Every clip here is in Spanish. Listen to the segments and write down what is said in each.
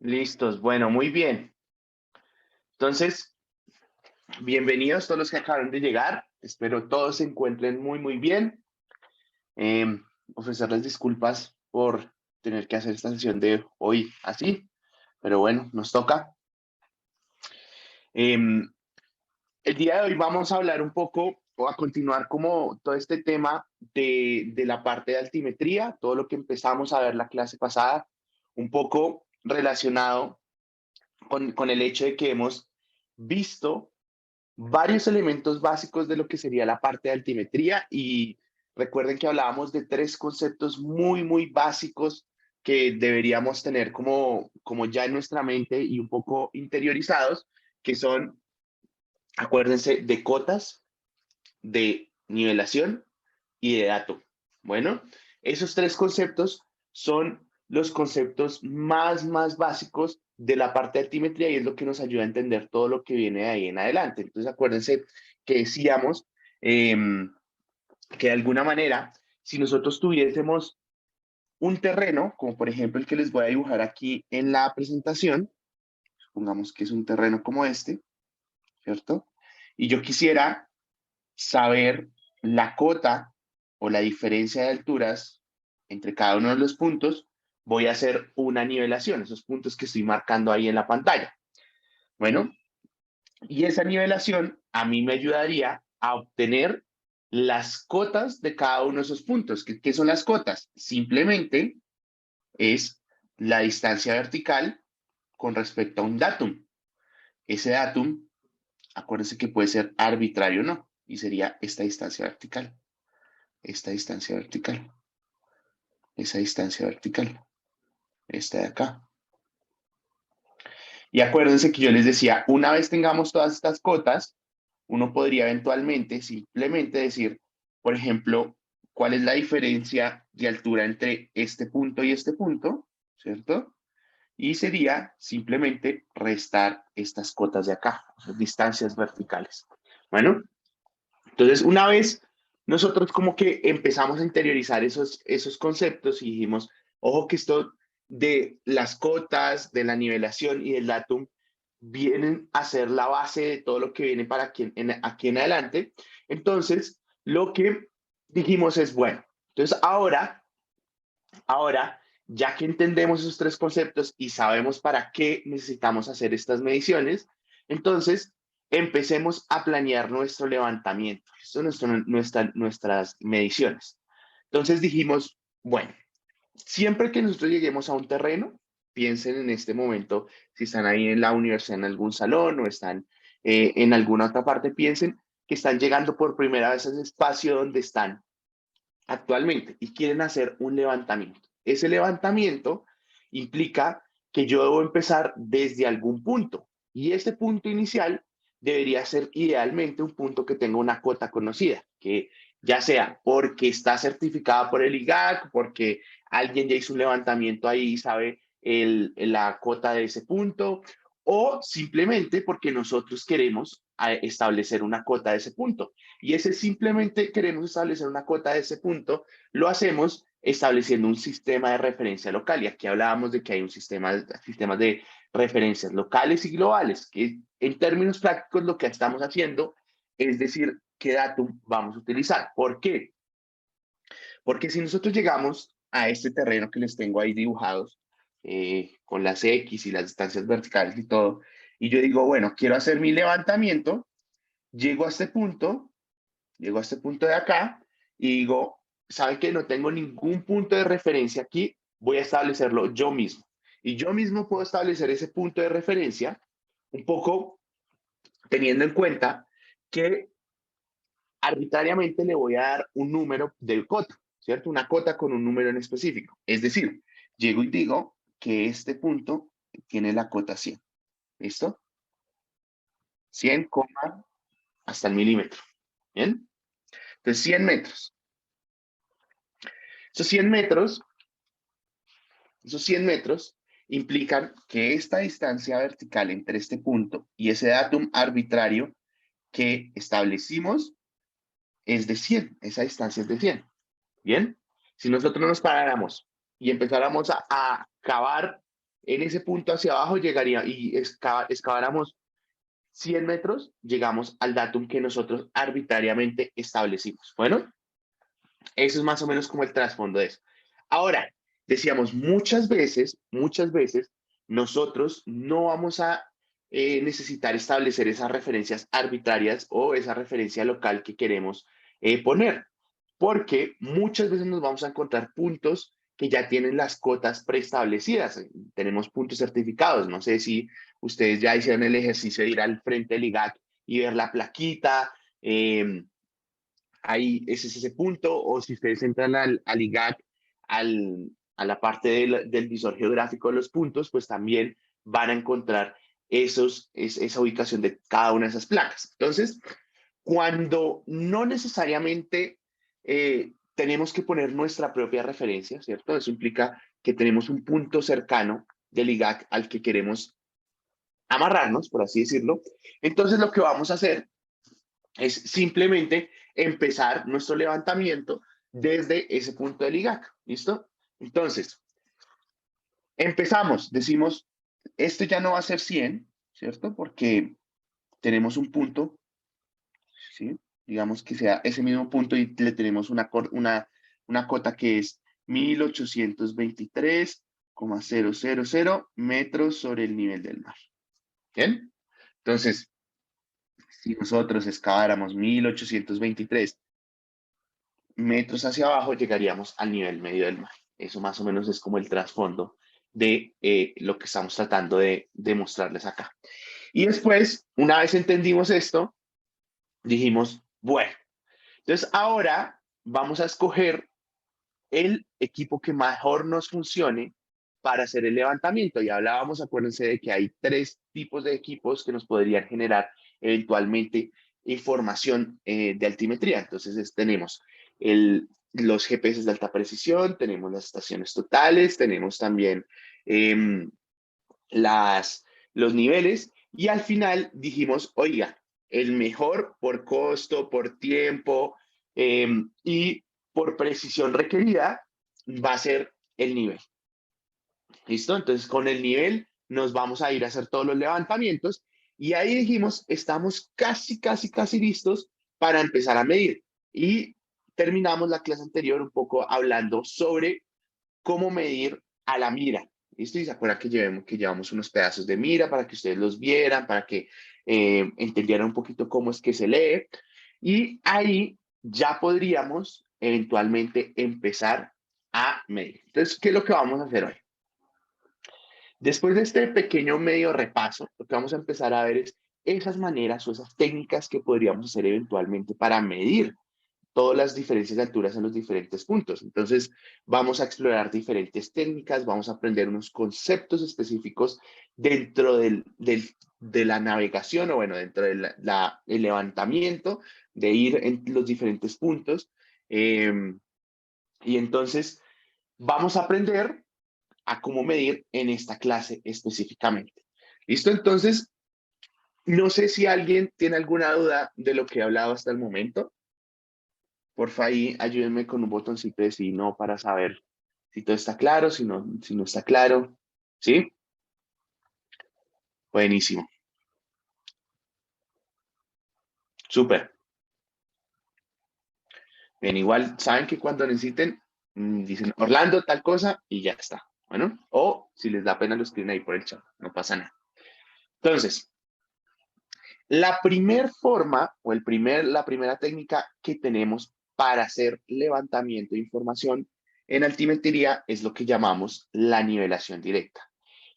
Listos, bueno, muy bien. Entonces, bienvenidos todos los que acaban de llegar. Espero todos se encuentren muy bien. Em, Ofrecerles disculpas por tener que hacer esta sesión de hoy así, pero bueno, nos toca. Em, el día de hoy vamos a hablar un poco o a continuar como todo este tema de la parte de altimetría, todo lo que empezamos a ver la clase pasada, un poco relacionado con el hecho de que hemos visto varios elementos básicos de lo que sería la parte de altimetría y recuerden que hablábamos de tres conceptos muy básicos que deberíamos tener como ya en nuestra mente y un poco interiorizados, que son, acuérdense, de cotas, de nivelación y de dato. Bueno, esos tres conceptos son los conceptos más básicos de la parte de altimetría y es lo que nos ayuda a entender todo lo que viene de ahí en adelante. Entonces, acuérdense que decíamos eh, que de alguna manera, si nosotros tuviésemos un terreno, como por ejemplo el que les voy a dibujar aquí en la presentación, supongamos que es un terreno como este, ¿cierto? Y yo quisiera saber la cota o la diferencia de alturas entre cada uno de los puntos, voy a hacer una nivelación, esos puntos que estoy marcando ahí en la pantalla. Bueno, y esa nivelación a mí me ayudaría a obtener las cotas de cada uno de esos puntos. ¿Qué son las cotas? Simplemente es la distancia vertical con respecto a un datum. Ese datum, acuérdense que puede ser arbitrario o no, y sería esta distancia vertical. Esta distancia vertical, esa distancia vertical, esta de acá. Y acuérdense que yo les decía, una vez tengamos todas estas cotas, uno podría eventualmente simplemente decir, por ejemplo, cuál es la diferencia de altura entre este punto y este punto, ¿cierto? Y sería simplemente restar estas cotas de acá, esas distancias verticales. Bueno, entonces una vez nosotros como que empezamos a interiorizar esos conceptos y dijimos, ojo que esto de las cotas, de la nivelación y del datum vienen a ser la base de todo lo que viene para aquí en adelante. Entonces, lo que dijimos es, bueno, entonces ahora, ya que entendemos esos tres conceptos y sabemos para qué necesitamos hacer estas mediciones, entonces empecemos a planear nuestro levantamiento, nuestras mediciones. Entonces dijimos, bueno, siempre que nosotros lleguemos a un terreno, piensen en este momento, si están ahí en la universidad, en algún salón o están en alguna otra parte, piensen que están llegando por primera vez a ese espacio donde están actualmente y quieren hacer un levantamiento. Ese levantamiento implica que yo debo empezar desde algún punto y ese punto inicial debería ser idealmente un punto que tenga una cota conocida, que ya sea porque está certificada por el IGAC, porque alguien ya hizo un levantamiento ahí y sabe la cota de ese punto, o simplemente porque nosotros queremos establecer una cota de ese punto. Y ese simplemente queremos establecer una cota de ese punto, lo hacemos estableciendo un sistema de referencia local. Y aquí hablábamos de que hay sistemas de referencias locales y globales, que en términos prácticos lo que estamos haciendo es decir qué datum vamos a utilizar. ¿Por qué? Porque si nosotros llegamos a este terreno que les tengo ahí dibujados, con las X y las distancias verticales y todo, y yo digo, bueno, quiero hacer mi levantamiento, llego a este punto, llego a este punto de acá y digo, ¿saben qué? No tengo ningún punto de referencia aquí, voy a establecerlo yo mismo. Y yo mismo puedo establecer ese punto de referencia un poco teniendo en cuenta que arbitrariamente le voy a dar un número de cota, ¿cierto? Una cota con un número en específico. Es decir, llego y digo que este punto tiene la cota 100. ¿Listo? 100, hasta el milímetro. ¿Bien? Entonces, 100 metros. Esos 100 metros, esos 100 metros implican que esta distancia vertical entre este punto y ese datum arbitrario que establecimos es de 100. Esa distancia es de 100. Bien, si nosotros nos paráramos y empezáramos a cavar en ese punto hacia abajo llegaría y excaváramos 100 metros, llegamos al datum que nosotros arbitrariamente establecimos. Bueno, eso es más o menos como el trasfondo de eso. Ahora, decíamos muchas veces, nosotros no vamos a necesitar establecer esas referencias arbitrarias o esa referencia local que queremos poner, porque muchas veces nos vamos a encontrar puntos que ya tienen las cotas preestablecidas. Tenemos puntos certificados. No sé si ustedes ya hicieron el ejercicio de ir al frente del IGAC y ver la plaquita. Ahí ese es ese punto, o si ustedes entran al IGAC, a la parte del visor geográfico de los puntos, pues también van a encontrar esa ubicación de cada una de esas placas. Entonces, cuando no necesariamente tenemos que poner nuestra propia referencia, ¿cierto? Eso implica que tenemos un punto cercano del IGAC al que queremos amarrarnos, por así decirlo. Entonces, lo que vamos a hacer es simplemente empezar nuestro levantamiento desde ese punto del IGAC. ¿Listo? Entonces, empezamos, decimos, este ya no va a ser 100, ¿cierto? Porque tenemos un punto, ¿sí? Digamos que sea ese mismo punto y le tenemos una cota que es 1823,000 metros sobre el nivel del mar. ¿Bien? Entonces, si nosotros excaváramos 1823 metros hacia abajo, llegaríamos al nivel medio del mar. Eso más o menos es como el trasfondo de lo que estamos tratando de mostrarles acá. Y después, una vez entendimos esto, dijimos, bueno, entonces ahora vamos a escoger el equipo que mejor nos funcione para hacer el levantamiento. Y hablábamos, acuérdense de que hay 3 tipos de equipos que nos podrían generar eventualmente información de altimetría. Entonces tenemos los GPS de alta precisión, tenemos las estaciones totales, tenemos también eh, los niveles y al final dijimos, oiga, el mejor por costo, por tiempo y por precisión requerida va a ser el nivel. ¿Listo? Entonces con el nivel nos vamos a ir a hacer todos los levantamientos y ahí dijimos, estamos casi listos para empezar a medir. Y terminamos la clase anterior un poco hablando sobre cómo medir a la mira. ¿Listo? Y se acuerdan que llevamos unos pedazos de mira para que ustedes los vieran, para que entendieran un poquito cómo es que se lee. Y ahí ya podríamos eventualmente empezar a medir. Entonces, ¿qué es lo que vamos a hacer hoy? Después de este pequeño medio repaso, lo que vamos a empezar a ver es esas maneras o esas técnicas que podríamos hacer eventualmente para medir todas las diferencias de alturas en los diferentes puntos. Entonces, vamos a explorar diferentes técnicas, vamos a aprender unos conceptos específicos dentro de la navegación o bueno, dentro del el levantamiento, de ir en los diferentes puntos. Y entonces, vamos a aprender a cómo medir en esta clase específicamente. ¿Listo? Entonces, no sé si alguien tiene alguna duda de lo que he hablado hasta el momento. Porfa, ahí ayúdenme con un botoncito de sí, no, para saber si todo está claro, si no está claro. ¿Sí? Buenísimo. Súper. Bien, igual saben que cuando necesiten, dicen Orlando, tal cosa, y ya está. Bueno, o si les da pena lo escriben ahí por el chat, no pasa nada. Entonces, la primera forma o la primera técnica que tenemos para hacer levantamiento de información en altimetría es lo que llamamos la nivelación directa.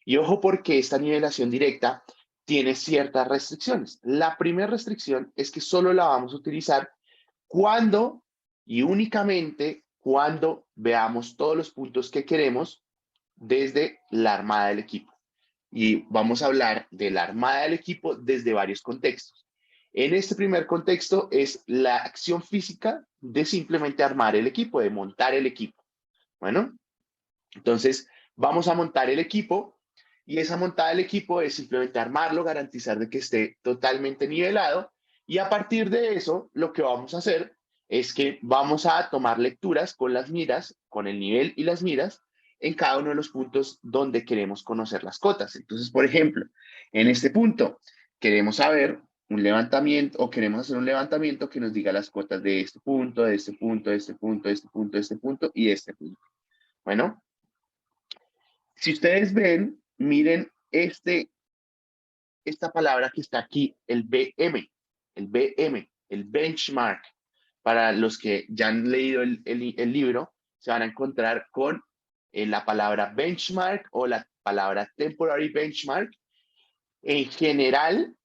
Y ojo porque esta nivelación directa tiene ciertas restricciones. La primera restricción es que solo la vamos a utilizar cuando y únicamente cuando veamos todos los puntos que queremos desde la armada del equipo. Y vamos a hablar de la armada del equipo desde varios contextos. En este primer contexto es la acción física de simplemente armar el equipo, de montar el equipo. Bueno, entonces vamos a montar el equipo y esa montada del equipo es simplemente armarlo, garantizar de que esté totalmente nivelado y a partir de eso lo que vamos a hacer es que vamos a tomar lecturas con las miras, con el nivel y las miras en cada uno de los puntos donde queremos conocer las cotas. Entonces, por ejemplo, en este punto queremos saber un levantamiento o queremos hacer un levantamiento que nos diga las cotas de este punto, de este punto, de este punto, de este punto, de este punto y de este punto. Bueno, si ustedes ven, miren esta palabra que está aquí, el benchmark. Para los que ya han leído el libro, se van a encontrar con la palabra benchmark o la palabra temporary benchmark. En general,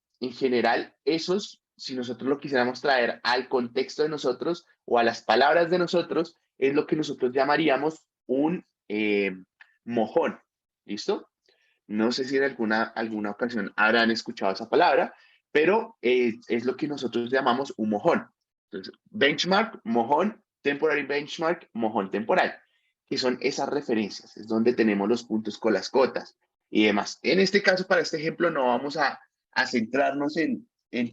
esos, si nosotros lo quisiéramos traer al contexto de nosotros o a las palabras de nosotros, es lo que nosotros llamaríamos un mojón. ¿Listo? No sé si en alguna ocasión habrán escuchado esa palabra, pero es lo que nosotros llamamos un mojón. Entonces, benchmark, mojón, temporary benchmark, mojón temporal, que son esas referencias, es donde tenemos los puntos con las cotas y demás. En este caso, para este ejemplo, no vamos a centrarnos en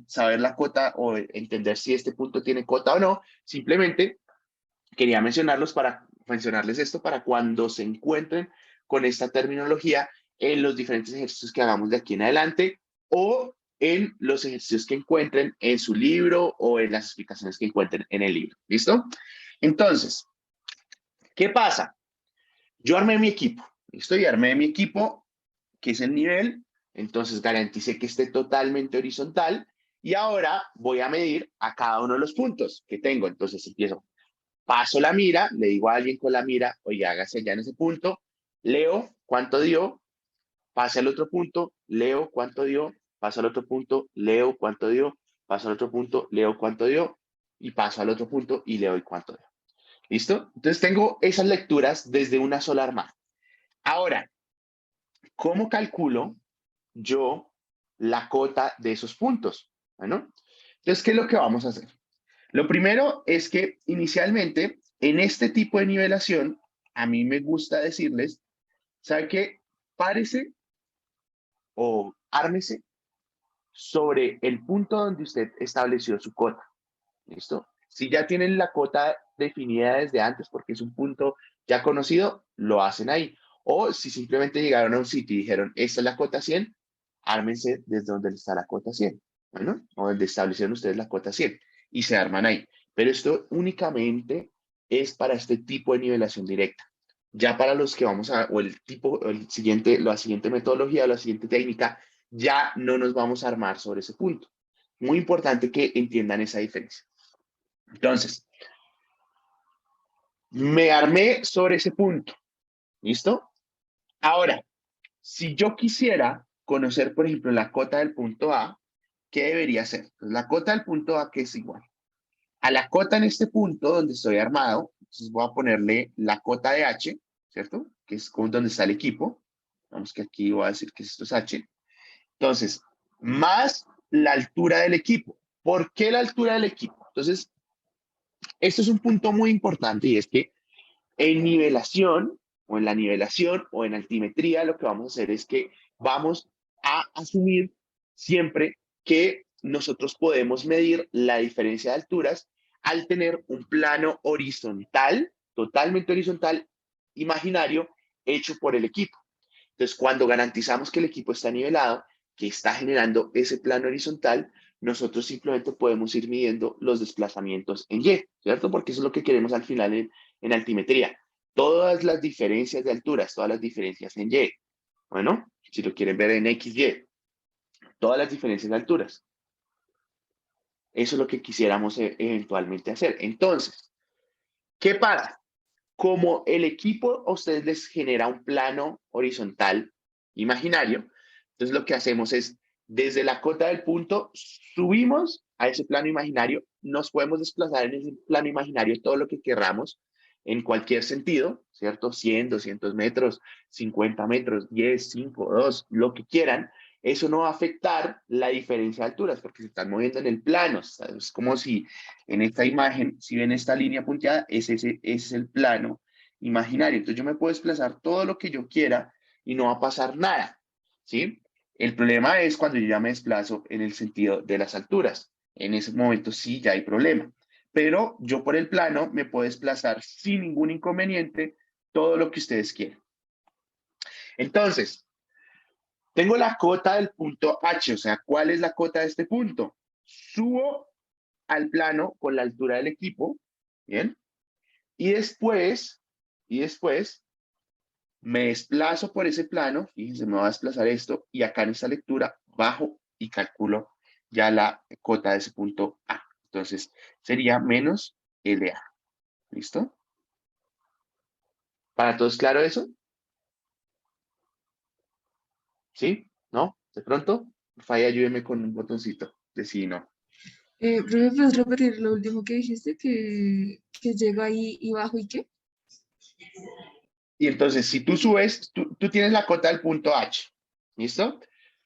saber la cota o entender si este punto tiene cota o no, simplemente quería mencionarles esto para cuando se encuentren con esta terminología en los diferentes ejercicios que hagamos de aquí en adelante o en los ejercicios que encuentren en su libro o en las explicaciones que encuentren en el libro. ¿Listo? Entonces, ¿qué pasa? Yo armé mi equipo, ¿listo? Y armé mi equipo, que es el nivel, entonces garanticé que esté totalmente horizontal y ahora voy a medir a cada uno de los puntos que tengo. Entonces empiezo, paso la mira, le digo a alguien con la mira, oye, hágase ya en ese punto, leo cuánto dio, pase al otro punto, leo cuánto dio, paso al otro punto, leo cuánto dio, paso al otro punto, leo cuánto dio y paso al otro punto y leo y cuánto dio. ¿Listo? Entonces tengo esas lecturas desde una sola armada. Ahora, ¿cómo calculo yo la cota de esos puntos? Bueno, entonces, ¿qué es lo que vamos a hacer? Lo primero es que inicialmente en este tipo de nivelación, a mí me gusta decirles, ¿sabe qué? Párese o ármese sobre el punto donde usted estableció su cota. ¿Listo? Si ya tienen la cota definida desde antes porque es un punto ya conocido, lo hacen ahí. O si simplemente llegaron a un sitio y dijeron, esta es la cota 100, ármense desde donde está la cota 100. Bueno, o donde establecieron ustedes la cota 100 y se arman ahí. Pero esto únicamente es para este tipo de nivelación directa. Ya para los que vamos a, o el tipo, la siguiente metodología o la siguiente técnica, ya no nos vamos a armar sobre ese punto. Muy importante que entiendan esa diferencia. Entonces, me armé sobre ese punto. ¿Listo? Ahora, si yo quisiera conocer, por ejemplo, la cota del punto A, ¿qué debería hacer? Pues la cota del punto A, que es igual a la cota en este punto donde estoy armado. Entonces voy a ponerle la cota de H, ¿cierto? Que es donde está el equipo. Vamos que aquí voy a decir que esto es H. Entonces, más la altura del equipo. ¿Por qué la altura del equipo? Entonces, esto es un punto muy importante y es que en nivelación o en la nivelación o en altimetría lo que vamos a hacer es que vamos a asumir siempre que nosotros podemos medir la diferencia de alturas al tener un plano horizontal, totalmente horizontal, imaginario, hecho por el equipo. Entonces, cuando garantizamos que el equipo está nivelado, que está generando ese plano horizontal, nosotros simplemente podemos ir midiendo los desplazamientos en Y, ¿cierto? Porque eso es lo que queremos al final en altimetría. Todas las diferencias de alturas, todas las diferencias en Y. Bueno, si lo quieren ver en XY, todas las diferencias de alturas. Eso es lo que quisiéramos eventualmente hacer. Entonces, ¿qué pasa? Como el equipo a ustedes les genera un plano horizontal imaginario, entonces lo que hacemos es, desde la cota del punto, subimos a ese plano imaginario, nos podemos desplazar en ese plano imaginario todo lo que queramos, en cualquier sentido, ¿cierto? 100, 200 metros, 50 metros, 10, 5, 2, lo que quieran. Eso no va a afectar la diferencia de alturas porque se están moviendo en el plano. Es como si en esta imagen, si ven esta línea punteada, ese es el plano imaginario. Entonces yo me puedo desplazar todo lo que yo quiera y no va a pasar nada, ¿sí? El problema es cuando yo ya me desplazo en el sentido de las alturas. En ese momento sí ya hay problema. Pero yo por el plano me puedo desplazar sin ningún inconveniente todo lo que ustedes quieran. Entonces, tengo la cota del punto H, o sea, ¿cuál es la cota de este punto? Subo al plano con la altura del equipo, ¿bien? Y después me desplazo por ese plano, fíjense, me va a desplazar esto, y acá en esta lectura bajo y calculo ya la cota de ese punto A. Entonces, sería menos LA. ¿Listo? ¿Para todos claro eso? ¿Sí? ¿No? ¿De pronto? Falla, ayúdeme con un botoncito de sí y no. Profe, ¿puedes repetir lo último que dijiste? Que llega ahí y bajo y qué? Y entonces, si tú subes, tú tienes la cota del punto H. ¿Listo?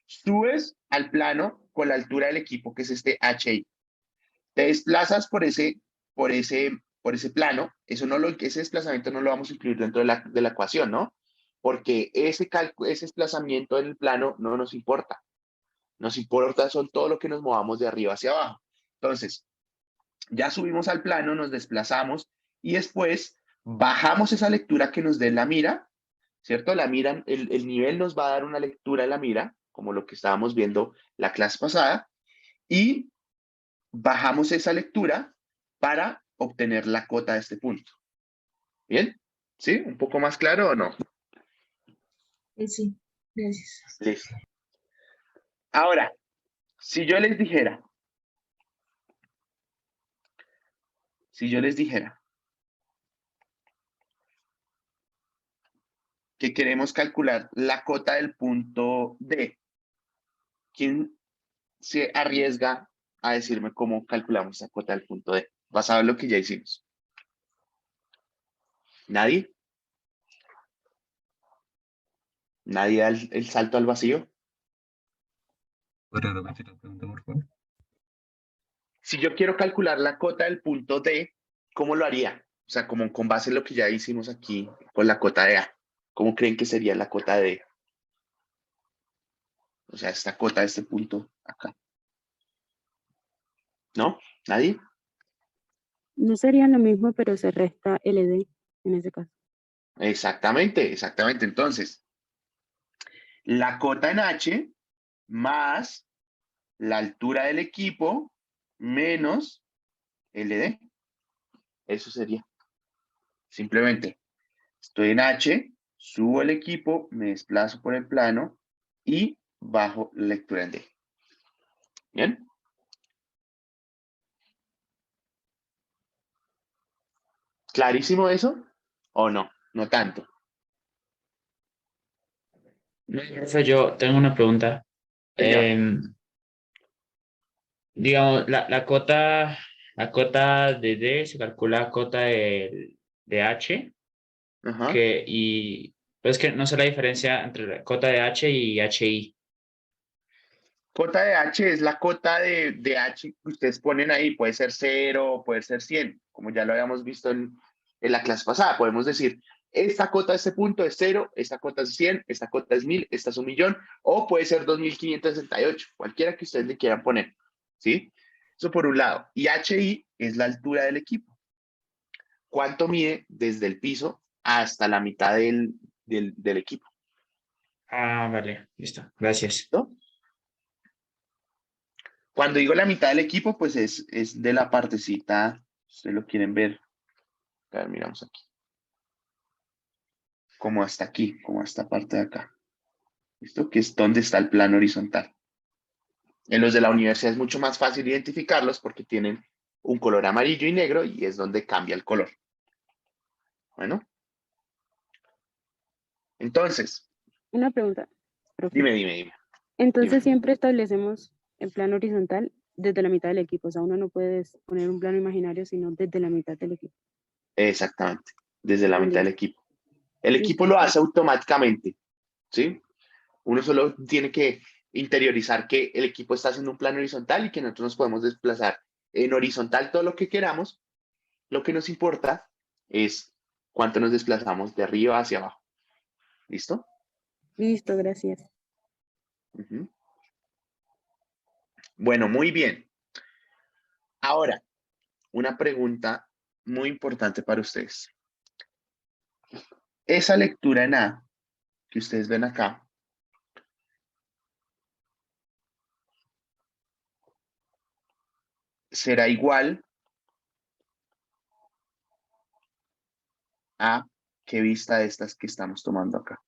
Subes al plano con la altura del equipo, que es este HI. Te desplazas por ese plano. Ese desplazamiento no lo vamos a incluir dentro de la ecuación, ¿no? Porque ese desplazamiento en el plano no nos importa. Nos importa son todo lo que nos movamos de arriba hacia abajo. Entonces, ya subimos al plano, nos desplazamos y después bajamos esa lectura que nos dé la mira, ¿cierto? La mira, el nivel nos va a dar una lectura de la mira, como lo que estábamos viendo la clase pasada, y bajamos esa lectura para obtener la cota de este punto. ¿Bien? ¿Sí? ¿Un poco más claro o no? Sí, gracias. Listo. Ahora, si yo les dijera, si yo les dijera que queremos calcular la cota del punto D, ¿quién se arriesga a decirme cómo calculamos esa cota del punto D? Basado en lo que ya hicimos. ¿Nadie? ¿Nadie da el salto al vacío? ¿Podría repetir la pregunta, por favor? Si yo quiero calcular la cota del punto D, ¿cómo lo haría? O sea, como con base en lo que ya hicimos aquí con la cota de A. ¿Cómo creen que sería la cota de D? O sea, esta cota de este punto acá. ¿No? ¿Nadie? No sería lo mismo, pero se resta LD en ese caso. Exactamente, exactamente. Entonces, la cota en H más la altura del equipo menos LD. Eso sería. Simplemente estoy en H, subo el equipo, me desplazo por el plano y bajo la lectura en D. ¿Bien? ¿Clarísimo eso? ¿O no? No tanto. No, profe, yo tengo una pregunta. Señor. Digamos, la cota de D se calcula cota de H, Ajá. pero es que no sé la diferencia entre la cota de H y HI. Cota de H es la cota de H que ustedes ponen ahí. Puede ser 0, puede ser 100, como ya lo habíamos visto en la clase pasada. Podemos decir, esta cota de este punto es 0, esta cota es 100, esta cota es 1000, esta es 1.000.000, o puede ser 2568, cualquiera que ustedes le quieran poner. ¿Sí? Eso por un lado. Y HI es la altura del equipo. ¿Cuánto mide desde el piso hasta la mitad del equipo? Ah, vale, listo, gracias. ¿No? Cuando digo la mitad del equipo, pues es de la partecita, si ustedes lo quieren ver. A ver, miramos aquí. Como hasta aquí, como esta parte de acá. ¿Listo? Que es donde está el plano horizontal. En los de la universidad es mucho más fácil identificarlos porque tienen un color amarillo y negro y es donde cambia el color. Bueno, entonces, Una pregunta, profe. dime. Entonces siempre establecemos el plano horizontal desde la mitad del equipo. O sea, uno no puede poner un plano imaginario, sino desde la mitad del equipo. Exactamente, desde la Ah, mitad del listo. equipo. El equipo Listo, lo hace gracias. automáticamente, ¿sí? Uno solo tiene que interiorizar que el equipo está haciendo un plano horizontal y que nosotros nos podemos desplazar en horizontal todo lo que queramos. Lo que nos importa es cuánto nos desplazamos de arriba hacia abajo. ¿Listo? Listo, gracias. Ujú. Bueno, muy bien. Ahora, una pregunta muy importante para ustedes. Esa lectura en A, que ustedes ven acá, será igual a qué vista de estas que estamos tomando acá.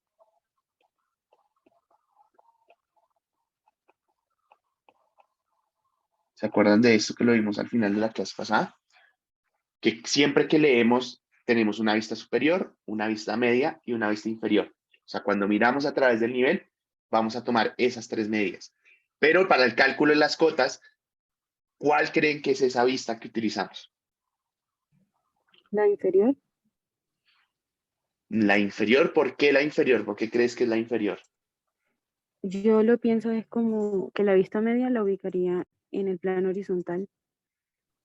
¿Se acuerdan de esto que lo vimos al final de la clase pasada? Que siempre que leemos tenemos una vista superior, una vista media y una vista inferior. O sea, cuando miramos a través del nivel, vamos a tomar esas tres medidas. Pero para el cálculo de las cotas, ¿cuál creen que es esa vista que utilizamos? La inferior, La inferior, ¿por qué la inferior? ¿Por qué crees que es la inferior? yo lo pienso es como que la vista media la ubicaría en el plano horizontal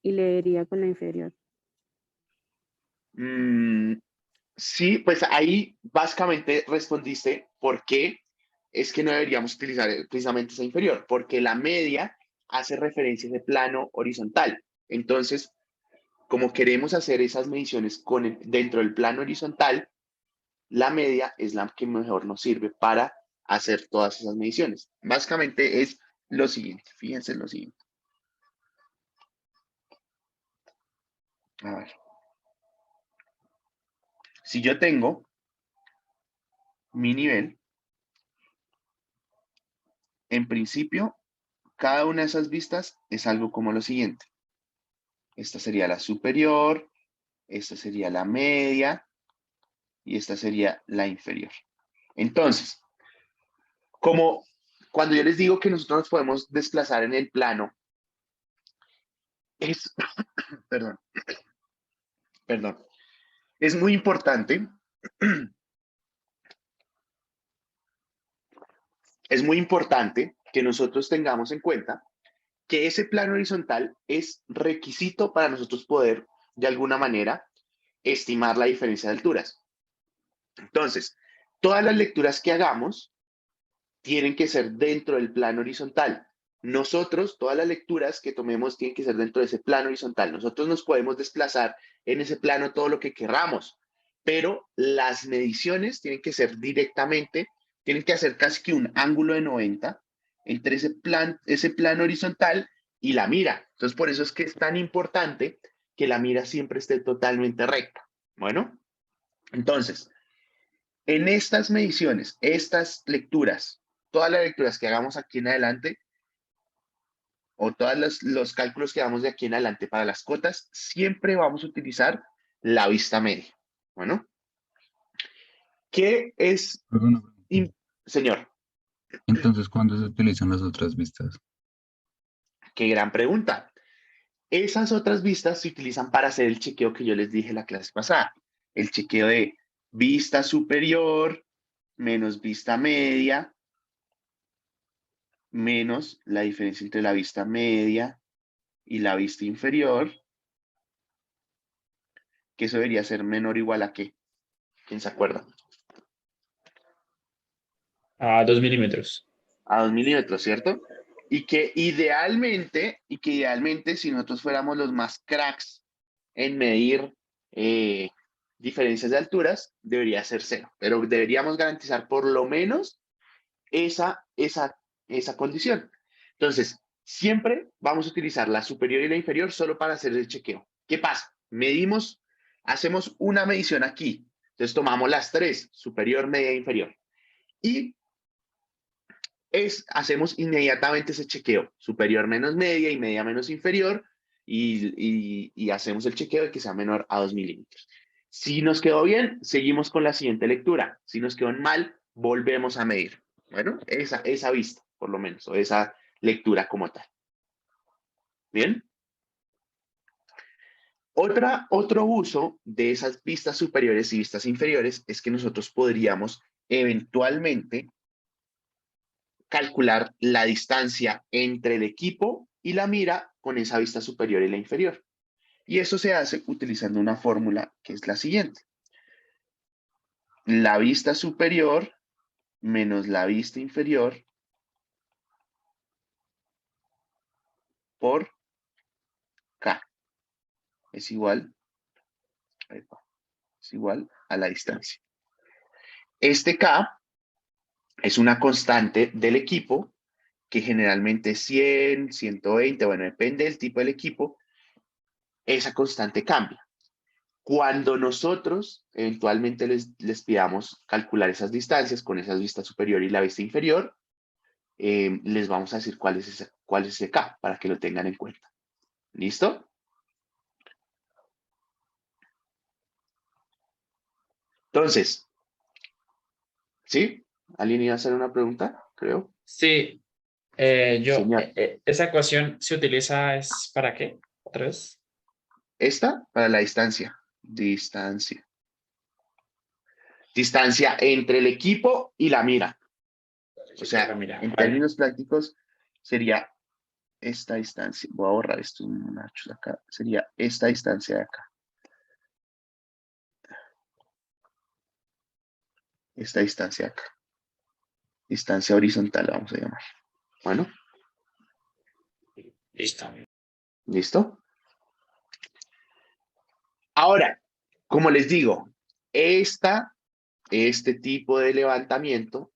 y leería con la inferior. Mm, sí, pues ahí básicamente respondiste por qué es que no deberíamos utilizar precisamente esa inferior, porque la media hace referencia a ese plano horizontal. Entonces, como queremos hacer esas mediciones dentro del plano horizontal, la media es la que mejor nos sirve para hacer todas esas mediciones. Básicamente es lo siguiente, fíjense en lo siguiente. A ver. Si yo tengo mi nivel, en principio, cada una de esas vistas es algo como lo siguiente. Esta sería la superior, esta sería la media y esta sería la inferior. Entonces, como cuando yo les digo que nosotros nos podemos desplazar en el plano, es, perdón, perdón, es muy importante, es muy importante que nosotros tengamos en cuenta que ese plano horizontal es requisito para nosotros poder, de alguna manera, estimar la diferencia de alturas. Entonces, todas las lecturas que hagamos tienen que ser dentro del plano horizontal. Nosotros, todas las lecturas que tomemos tienen que ser dentro de ese plano horizontal. Nosotros nos podemos desplazar en ese plano todo lo que queramos, pero las mediciones tienen que ser directamente, tienen que hacer casi que un ángulo de 90 entre ese plano horizontal y la mira. Entonces, por eso es que es tan importante que la mira siempre esté totalmente recta. Bueno, entonces, en estas mediciones, estas lecturas, todas las lecturas que hagamos aquí en adelante, o todos los cálculos que hagamos de aquí en adelante para las cotas, siempre vamos a utilizar la vista media. Bueno, ¿qué es, Perdona, señor? entonces, ¿cuándo se utilizan las otras vistas? Qué gran pregunta. Esas otras vistas se utilizan para hacer el chequeo que yo les dije la clase pasada. El chequeo de vista superior menos vista media menos la diferencia entre la vista media y la vista inferior, que eso debería ser menor o igual a qué. ¿Quién se acuerda? A 2 milímetros. A 2 milímetros, ¿cierto? Y que idealmente, si nosotros fuéramos los más cracks en medir eh, diferencias de alturas, debería ser cero. Pero deberíamos garantizar por lo menos esa condición. Entonces, siempre vamos a utilizar la superior y la inferior solo para hacer el chequeo. ¿Qué pasa? Hacemos una medición aquí. Entonces, tomamos las tres, superior, media e inferior. Y hacemos inmediatamente ese chequeo, superior menos media y media menos inferior, y hacemos el chequeo de que sea menor a 2 milímetros. Si nos quedó bien, seguimos con la siguiente lectura. Si nos quedó mal, volvemos a medir. Bueno, esa vista, por lo menos, o esa lectura como tal. ¿Bien? Otro uso de esas vistas superiores y vistas inferiores es que nosotros podríamos eventualmente calcular la distancia entre el equipo y la mira con esa vista superior y la inferior. Y eso se hace utilizando una fórmula que es la siguiente. La vista superior menos la vista inferior por K es igual, es igual a la distancia. Este K es una constante del equipo que generalmente es 100, 120, bueno, depende del tipo del equipo, esa constante cambia. Cuando nosotros eventualmente les pidamos calcular esas distancias con esa vista superior y la vista inferior, les vamos a decir cuál es ese K para que lo tengan en cuenta. ¿Listo? Entonces, ¿sí? ¿Alguien iba a hacer una pregunta? Creo. Sí, Señor. esa ecuación se utiliza es ¿para qué? ¿Otra vez? Esta para la distancia. Distancia. Distancia entre el equipo y la mira. O sea, Mira, en vale. términos prácticos, sería esta distancia. Voy a borrar estos nachos acá. Sería esta distancia de acá. Esta distancia de acá. Distancia horizontal, la vamos a llamar. Bueno, Listo. ¿listo? Ahora, como les digo, este tipo de levantamiento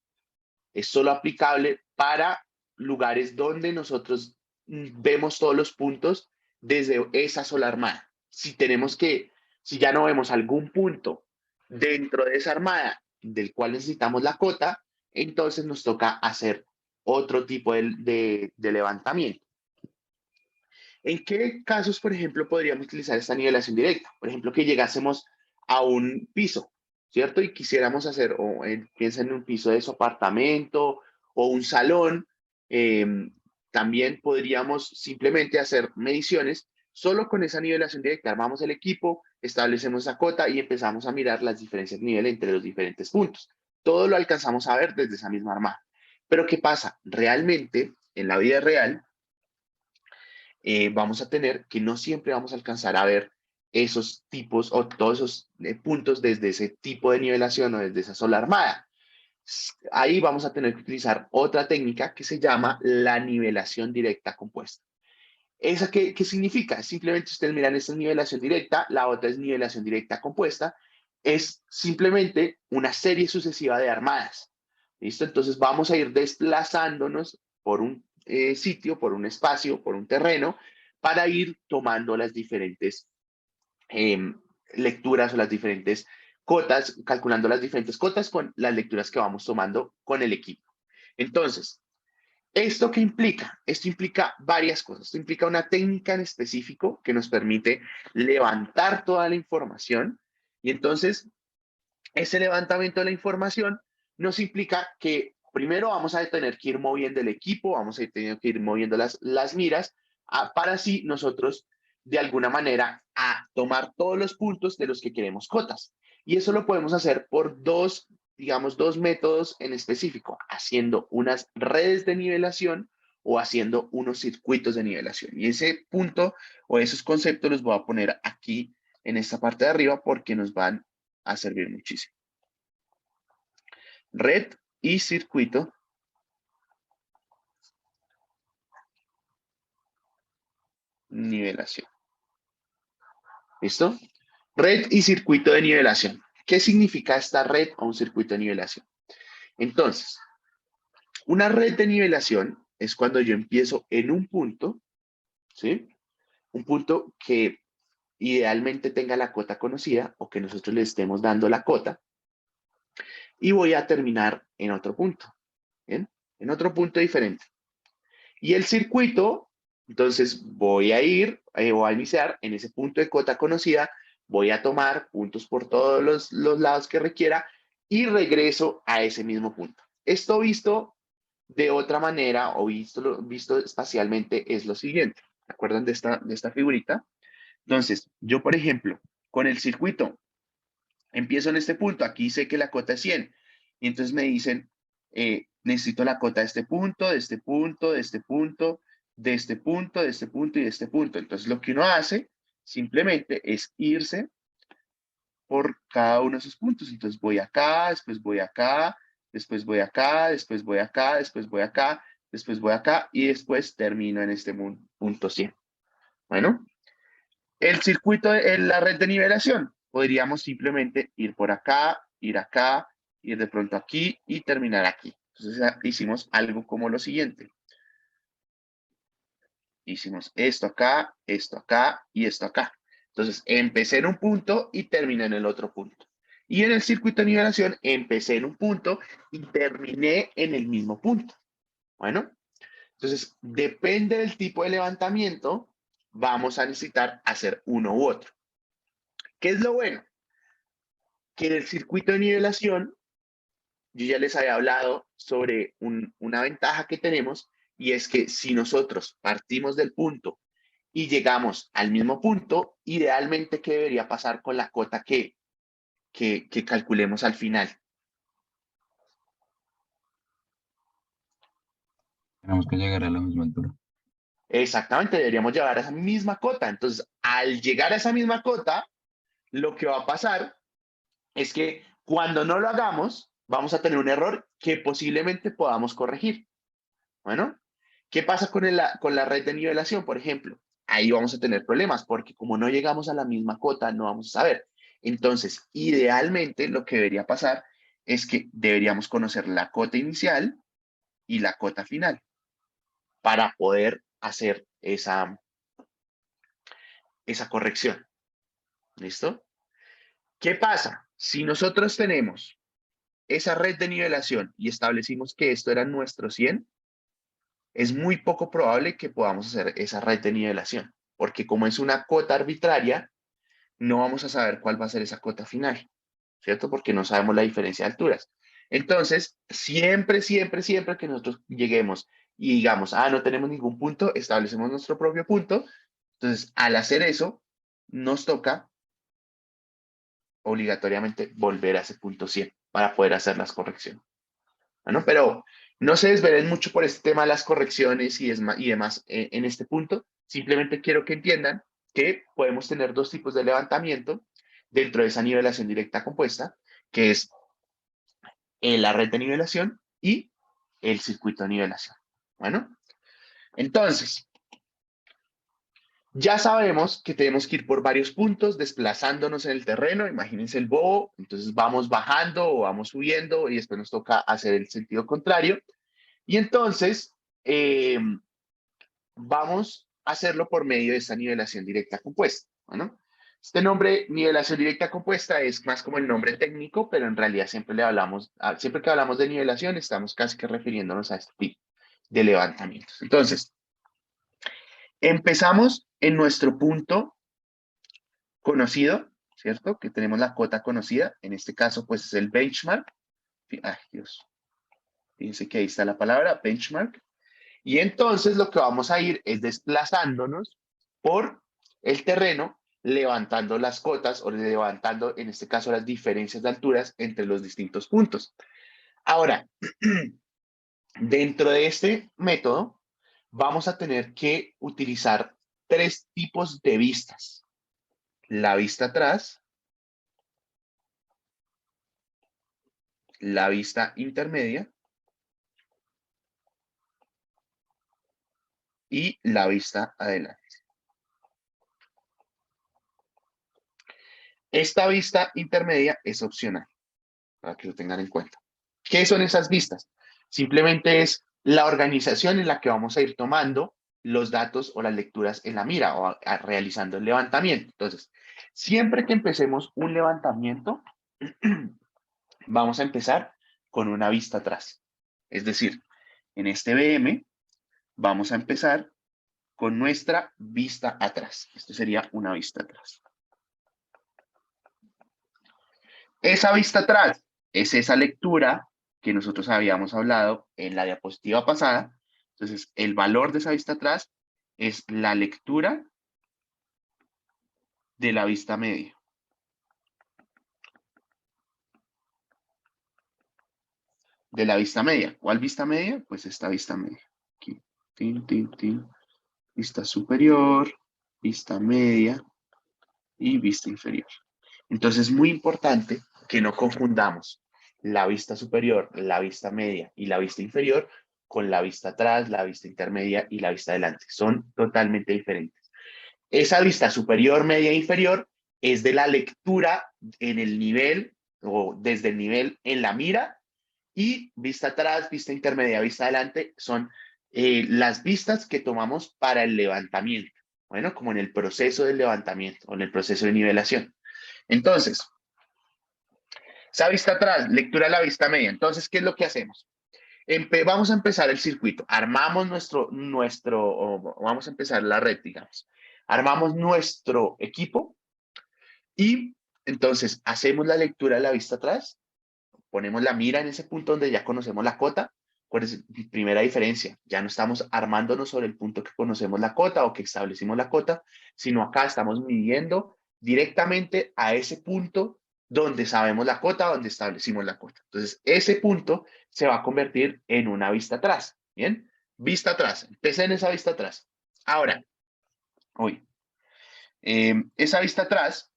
es solo aplicable para lugares donde nosotros vemos todos los puntos desde esa sola armada. Si ya no vemos algún punto dentro de esa armada del cual necesitamos la cota, entonces nos toca hacer otro tipo de levantamiento. ¿En qué casos, por ejemplo, podríamos utilizar esta nivelación directa? Por ejemplo, que llegásemos a un piso, ¿cierto? Y quisiéramos hacer, piensa en un piso de su apartamento o un salón, eh, también podríamos simplemente hacer mediciones solo con esa nivelación directa. Armamos el equipo, establecemos esa cota y empezamos a mirar las diferencias de nivel entre los diferentes puntos. Todo lo alcanzamos a ver desde esa misma armada. Pero ¿qué pasa? Realmente, en la vida real, vamos a tener que no siempre vamos a alcanzar a ver esos tipos o todos esos puntos desde ese tipo de nivelación o desde esa sola armada. Ahí vamos a tener que utilizar otra técnica que se llama la nivelación directa compuesta. ¿Esa qué significa? Simplemente ustedes miran, esta es nivelación directa, la otra es nivelación directa compuesta. Es simplemente una serie sucesiva de armadas. ¿Listo? Entonces vamos a ir desplazándonos por un sitio, por un espacio, por un terreno, para ir tomando las diferentes eh, lecturas o las diferentes cotas, calculando las diferentes cotas con las lecturas que vamos tomando con el equipo. Entonces, ¿esto qué implica? Esto implica varias cosas. Esto implica una técnica en específico que nos permite levantar toda la información y entonces ese levantamiento de la información nos implica que primero vamos a tener que ir moviendo el equipo, vamos a tener que ir moviendo las miras para así nosotros de alguna manera a tomar todos los puntos de los que queremos cotas. Y eso lo podemos hacer por digamos, dos métodos en específico, haciendo unas redes de nivelación o haciendo unos circuitos de nivelación. Y ese punto o esos conceptos los voy a poner aquí en esta parte de arriba porque nos van a servir muchísimo. Red y circuito nivelación. ¿Listo? Red y circuito de nivelación. ¿Qué significa esta red o un circuito de nivelación? Entonces, una red de nivelación es cuando yo empiezo en un punto, ¿sí? Un punto que idealmente tenga la cota conocida o que nosotros le estemos dando la cota y voy a terminar en otro punto, ¿bien? En otro punto diferente. Y el circuito, entonces voy a ir o a iniciar en ese punto de cota conocida, voy a tomar puntos por todos los lados que requiera y regreso a ese mismo punto. Esto visto de otra manera o visto espacialmente es lo siguiente. ¿Se acuerdan de esta figurita? Entonces, yo, por ejemplo, con el circuito, empiezo en este punto, aquí sé que la cota es 100, y entonces me dicen, necesito la cota de este punto, de este punto, de este punto, de este punto, de este punto y de este punto. Entonces lo que uno hace simplemente es irse por cada uno de esos puntos. Entonces voy acá, después voy acá, después voy acá, después voy acá, después voy acá, después voy acá y después termino en este punto 100. Bueno, el circuito, la red de nivelación, podríamos simplemente ir por acá, ir de pronto aquí y terminar aquí. Entonces hicimos algo como lo siguiente. Hicimos esto acá y esto acá. Entonces empecé en un punto y terminé en el otro punto. Y en el circuito de nivelación empecé en un punto y terminé en el mismo punto. Bueno, entonces depende del tipo de levantamiento, vamos a necesitar hacer uno u otro. ¿Qué es lo bueno? Que en el circuito de nivelación, yo ya les había hablado sobre una ventaja que tenemos, y es que si nosotros partimos del punto y llegamos al mismo punto, idealmente, ¿qué debería pasar con la cota que calculemos al final? Tenemos que llegar a la misma altura. Exactamente, deberíamos llegar a esa misma cota. Entonces, al llegar a esa misma cota, lo que va a pasar es que cuando no lo hagamos, vamos a tener un error que posiblemente podamos corregir. Bueno, ¿qué pasa con la red de nivelación, por ejemplo? Ahí vamos a tener problemas porque como no llegamos a la misma cota, no vamos a saber. Entonces, idealmente, lo que debería pasar es que deberíamos conocer la cota inicial y la cota final para poder hacer esa corrección. ¿Listo? ¿Qué pasa? Si nosotros tenemos esa red de nivelación y establecimos que esto era nuestro 100, es muy poco probable que podamos hacer esa red de nivelación, porque como es una cota arbitraria, no vamos a saber cuál va a ser esa cota final, ¿cierto? Porque no sabemos la diferencia de alturas. Entonces, siempre que nosotros lleguemos y digamos, no tenemos ningún punto, establecemos nuestro propio punto. Entonces, al hacer eso, nos toca obligatoriamente volver a ese punto 100 para poder hacer las correcciones. Bueno, pero no se desvelen mucho por este tema de las correcciones y demás en este punto. Simplemente quiero que entiendan que podemos tener dos tipos de levantamiento dentro de esa nivelación directa compuesta, que es la red de nivelación y el circuito de nivelación. Bueno, entonces, ya sabemos que tenemos que ir por varios puntos desplazándonos en el terreno. Imagínense el bobo, entonces vamos bajando o vamos subiendo y después nos toca hacer el sentido contrario. Y entonces vamos a hacerlo por medio de esta nivelación directa compuesta. Bueno, este nombre, nivelación directa compuesta, es más como el nombre técnico, pero en realidad siempre que hablamos de nivelación, estamos casi que refiriéndonos a este tipo de levantamientos. Entonces, empezamos en nuestro punto conocido, ¿cierto? Que tenemos la cota conocida. En este caso, pues es el benchmark. Ay, Dios. Fíjense que ahí está la palabra, benchmark. Y entonces lo que vamos a ir es desplazándonos por el terreno, levantando las cotas o levantando, en este caso, las diferencias de alturas entre los distintos puntos. Ahora, dentro de este método, vamos a tener que utilizar tres tipos de vistas. La vista atrás, la vista intermedia y la vista adelante. Esta vista intermedia es opcional, para que lo tengan en cuenta. ¿Qué son esas vistas? Simplemente es la organización en la que vamos a ir tomando los datos o las lecturas en la mira o realizando el levantamiento. Entonces, siempre que empecemos un levantamiento, vamos a empezar con una vista atrás. Es decir, en este BM vamos a empezar con nuestra vista atrás. Esto sería una vista atrás. Esa vista atrás es esa lectura que nosotros habíamos hablado en la diapositiva pasada. Entonces, el valor de esa vista atrás es la lectura de la vista media. De la vista media. ¿Cuál vista media? Pues esta vista media. Aquí. Tin, tin, tin. Vista superior, vista media y vista inferior. Entonces, es muy importante que no confundamos la vista superior, la vista media y la vista inferior con la vista atrás, la vista intermedia y la vista adelante. Son totalmente diferentes. Esa vista superior, media e inferior es de la lectura en el nivel o desde el nivel en la mira Y vista atrás, vista intermedia, vista adelante son las vistas que tomamos para el levantamiento. Bueno, como en el proceso del levantamiento o en el proceso de nivelación. Entonces, esa vista atrás, lectura de la vista media. Entonces, ¿qué es lo que hacemos? Vamos a empezar el circuito. Armamos vamos a empezar la red, digamos. Armamos nuestro equipo y entonces hacemos la lectura de la vista atrás, ponemos la mira en ese punto donde ya conocemos la cota. ¿Cuál es la primera diferencia? Ya no estamos armándonos sobre el punto que conocemos la cota o que establecimos la cota, sino acá estamos midiendo directamente a ese punto donde sabemos la cota, donde establecimos la cota. Entonces, ese punto se va a convertir en una vista atrás. ¿Bien? Vista atrás. Empecé en esa vista atrás. Ahora, esa vista atrás,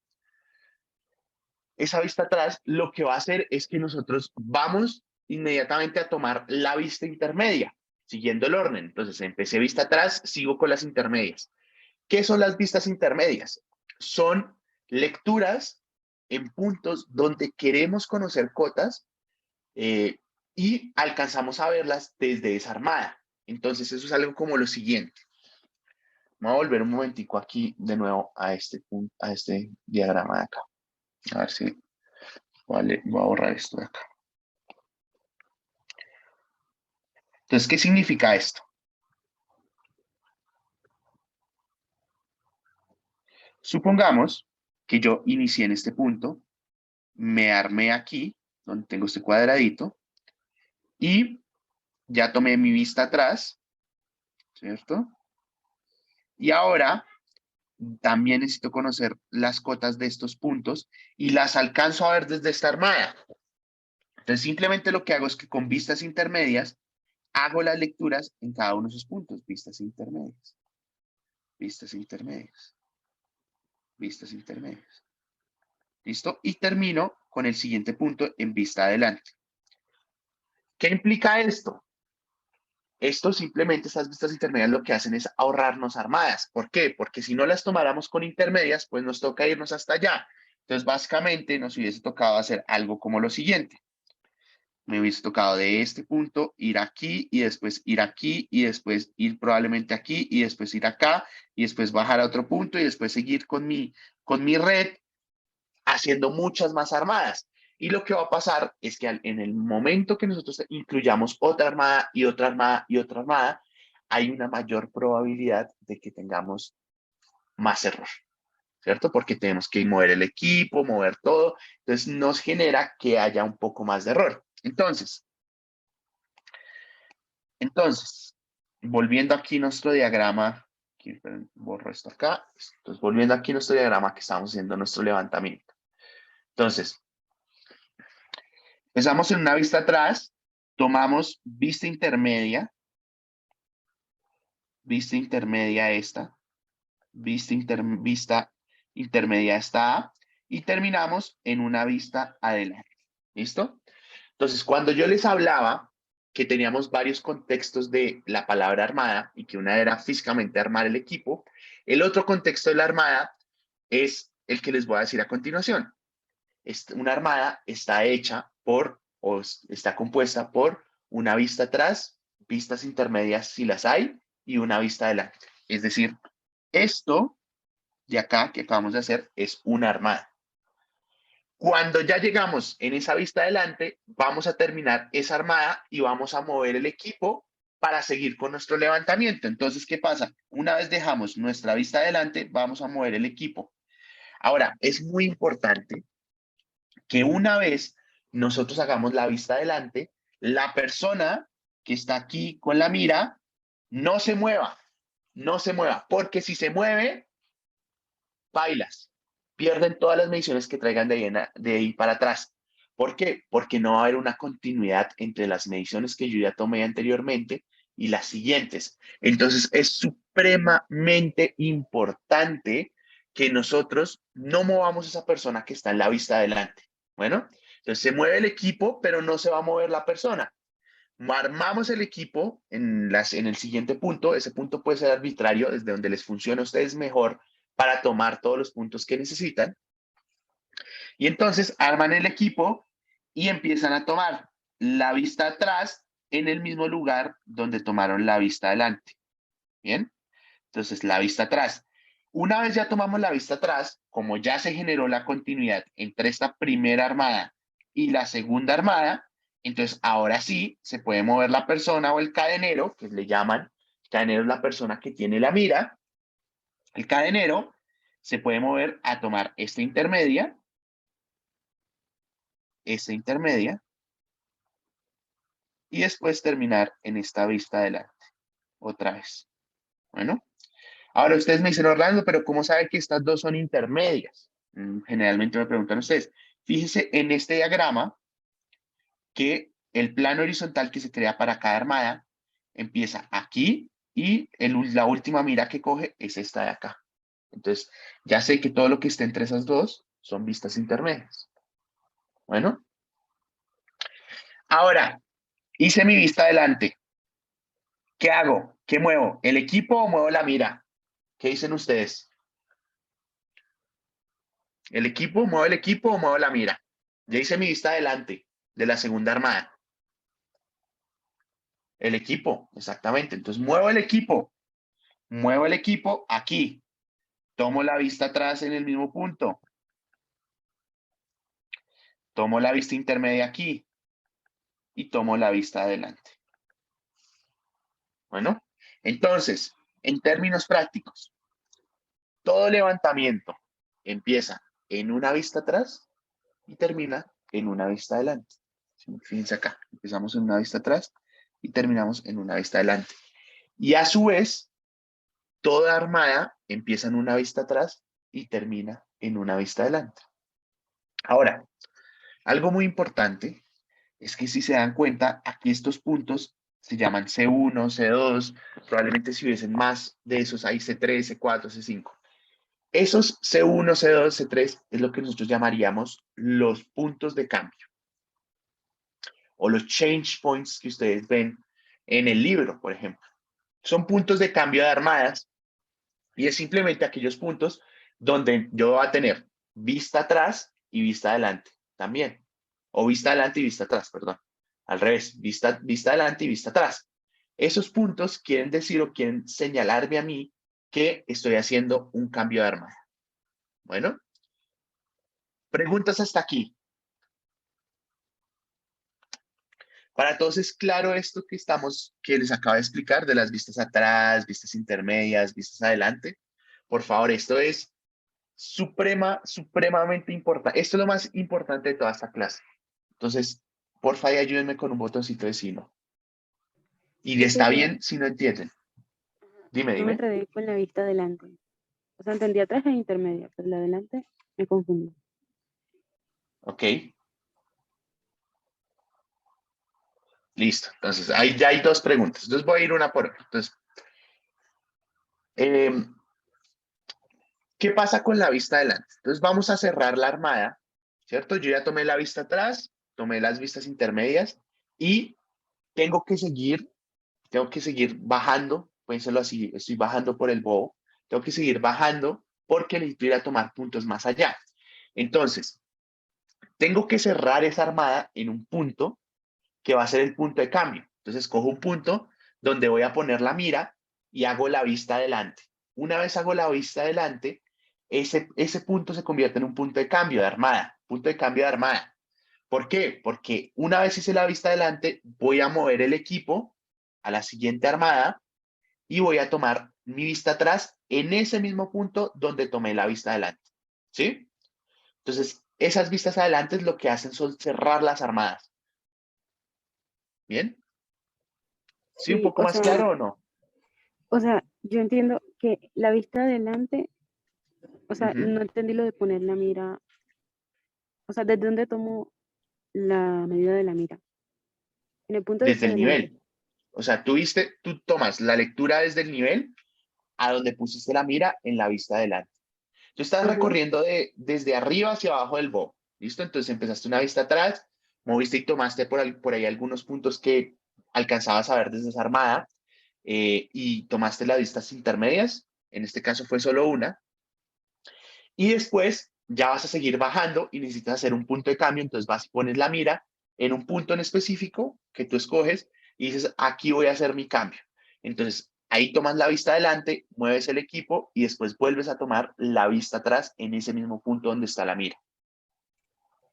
lo que va a hacer es que nosotros vamos inmediatamente a tomar la vista intermedia, siguiendo el orden. Entonces, empecé vista atrás, sigo con las intermedias. ¿Qué son las vistas intermedias? Son lecturas en puntos donde queremos conocer cotas y alcanzamos a verlas desde esa armada. Entonces, eso es algo como lo siguiente. Voy a volver un momentico aquí de nuevo a este diagrama de acá. A ver si voy a borrar esto de acá. Entonces, ¿qué significa esto? Supongamos que yo inicié en este punto, me armé aquí, donde tengo este cuadradito, y ya tomé mi vista atrás, ¿cierto? Y ahora también necesito conocer las cotas de estos puntos y las alcanzo a ver desde esta armada. Entonces, simplemente lo que hago es que con vistas intermedias hago las lecturas en cada uno de esos puntos. Vistas intermedias. Vistas intermedias. Vistas intermedias. ¿Listo? Y termino con el siguiente punto en vista adelante. ¿Qué implica esto? Esto simplemente, estas vistas intermedias lo que hacen es ahorrarnos armadas. ¿Por qué? Porque si no las tomáramos con intermedias, pues nos toca irnos hasta allá. Entonces, básicamente nos hubiese tocado hacer algo como lo siguiente. Me hubiese tocado de este punto ir aquí y después ir aquí y después ir probablemente aquí y después ir acá y después bajar a otro punto y después seguir con mi red haciendo muchas más armadas. Y lo que va a pasar es que en el momento que nosotros incluyamos otra armada y otra armada y otra armada, hay una mayor probabilidad de que tengamos más error, ¿cierto? Porque tenemos que mover el equipo, mover todo. Entonces nos genera que haya un poco más de error. Entonces, volviendo aquí nuestro diagrama, aquí, borro esto acá. Entonces, volviendo aquí nuestro diagrama que estamos haciendo nuestro levantamiento. Entonces, empezamos en una vista atrás, tomamos vista intermedia esta, vista intermedia esta A, y terminamos en una vista adelante. ¿Listo? Entonces, cuando yo les hablaba que teníamos varios contextos de la palabra armada y que una era físicamente armar el equipo, el otro contexto de la armada es el que les voy a decir a continuación. Una armada está hecha o está compuesta por una vista atrás, vistas intermedias si las hay, y una vista adelante. Es decir, esto de acá que acabamos de hacer es una armada. Cuando ya llegamos en esa vista adelante, vamos a terminar esa armada y vamos a mover el equipo para seguir con nuestro levantamiento. Entonces, ¿qué pasa? Una vez dejamos nuestra vista adelante, vamos a mover el equipo. Ahora, es muy importante que una vez nosotros hagamos la vista adelante, la persona que está aquí con la mira no se mueva, porque si se mueve, bailas, pierden todas las mediciones que traigan de ahí para atrás. ¿Por qué? Porque no va a haber una continuidad entre las mediciones que yo ya tomé anteriormente y las siguientes. Entonces, es supremamente importante que nosotros no movamos a esa persona que está en la vista adelante. Bueno, entonces se mueve el equipo, pero no se va a mover la persona. Armamos el equipo en el siguiente punto. Ese punto puede ser arbitrario, desde donde les funcione a ustedes mejor para tomar todos los puntos que necesitan. Y entonces arman el equipo y empiezan a tomar. la vista atrás en el mismo lugar donde tomaron la vista adelante. ¿Bien? Entonces, la vista atrás. Una vez ya tomamos la vista atrás, como ya se generó la continuidad entre esta primera armada y la segunda armada, entonces ahora sí se puede mover la persona o el cadenero, que le llaman, el cadenero es la persona que tiene la mira, el cadenero se puede mover a tomar esta intermedia, y después terminar en esta vista adelante, otra vez. Bueno, ahora ustedes me dicen, Orlando, pero ¿cómo sabe que estas dos son intermedias? Generalmente me preguntan ustedes. Fíjense en este diagrama que el plano horizontal que se crea para cada armada empieza aquí y la última mira que coge es esta de acá. Entonces, ya sé que todo lo que esté entre esas dos son vistas intermedias. Bueno. Ahora, hice mi vista adelante. ¿Qué hago? ¿Qué muevo? ¿El equipo o muevo la mira? ¿Qué dicen ustedes? ¿El equipo? ¿Muevo el equipo o muevo la mira? Ya hice mi vista adelante de la segunda armada. El equipo, exactamente. Entonces muevo el equipo. Muevo el equipo aquí. Tomo la vista atrás en el mismo punto. Tomo la vista intermedia aquí. Y tomo la vista adelante. Bueno, entonces, en términos prácticos, todo levantamiento empieza en una vista atrás y termina en una vista adelante. Fíjense acá, empezamos en una vista atrás y terminamos en una vista adelante. Y a su vez, toda armada empieza en una vista atrás y termina en una vista adelante. Ahora, algo muy importante es que si se dan cuenta, aquí estos puntos se llaman C1, C2, probablemente si hubiesen más de esos hay C3, C4, C5. Esos C1, C2, C3 es lo que nosotros llamaríamos los puntos de cambio o los change points que ustedes ven en el libro, por ejemplo. Son puntos de cambio de armadas y es simplemente aquellos puntos donde yo voy a tener vista atrás y vista adelante también. O vista adelante y vista atrás, perdón. Al revés, vista adelante y vista atrás. Esos puntos quieren decir o quieren señalarme a mí que estoy haciendo un cambio de armada. Bueno, preguntas hasta aquí. Para todos es claro esto que les acabo de explicar de las vistas atrás, vistas intermedias, vistas adelante. Por favor, esto es supremamente importante. Esto es lo más importante de toda esta clase. Entonces, por favor, ayúdenme con un botoncito de sí, ¿no? Y está bien si no entienden. Yo me Dime. enredé con la vista adelante. O sea, entendí atrás e intermedia, pero la adelante me confundí. Ok. Listo. Entonces, ahí ya hay dos preguntas. Entonces, voy a ir una por una. Entonces, ¿qué pasa con la vista adelante? Entonces, vamos a cerrar la armada, ¿cierto? Yo ya tomé la vista atrás, tomé las vistas intermedias y tengo que seguir bajando, piénselo así, estoy bajando por el bobo, tengo que seguir bajando porque necesito ir a tomar puntos más allá. Entonces, tengo que cerrar esa armada en un punto que va a ser el punto de cambio. Entonces, cojo un punto donde voy a poner la mira y hago la vista adelante. Una vez hago la vista adelante, ese punto se convierte en un punto de cambio de armada, punto de cambio de armada. ¿Por qué? Porque una vez hice la vista adelante, voy a mover el equipo a la siguiente armada y voy a tomar mi vista atrás en ese mismo punto donde tomé la vista adelante. ¿Sí? Entonces, esas vistas adelante lo que hacen son cerrar las armadas. ¿Bien? ¿Sí? ¿Un Sí, poco más claro o no? o sea, yo entiendo que la vista adelante, o sea, Ujú. no entendí lo de poner la mira, o sea, ¿desde dónde tomo la medida de la mira? En el punto de Desde vista el adelante. nivel. O sea, tú tomas la lectura desde el nivel a donde pusiste la mira en la vista adelante. Tú estás Ajá. recorriendo desde arriba hacia abajo del bow. ¿Listo? Entonces empezaste una vista atrás, moviste y tomaste por ahí algunos puntos que alcanzabas a ver desde esa armada y tomaste las vistas intermedias. En este caso fue solo una. Y después ya vas a seguir bajando y necesitas hacer un punto de cambio. Entonces vas y pones la mira en un punto en específico que tú escoges y dices, aquí voy a hacer mi cambio. Entonces, ahí tomas la vista adelante, mueves el equipo y después vuelves a tomar la vista atrás en ese mismo punto donde está la mira.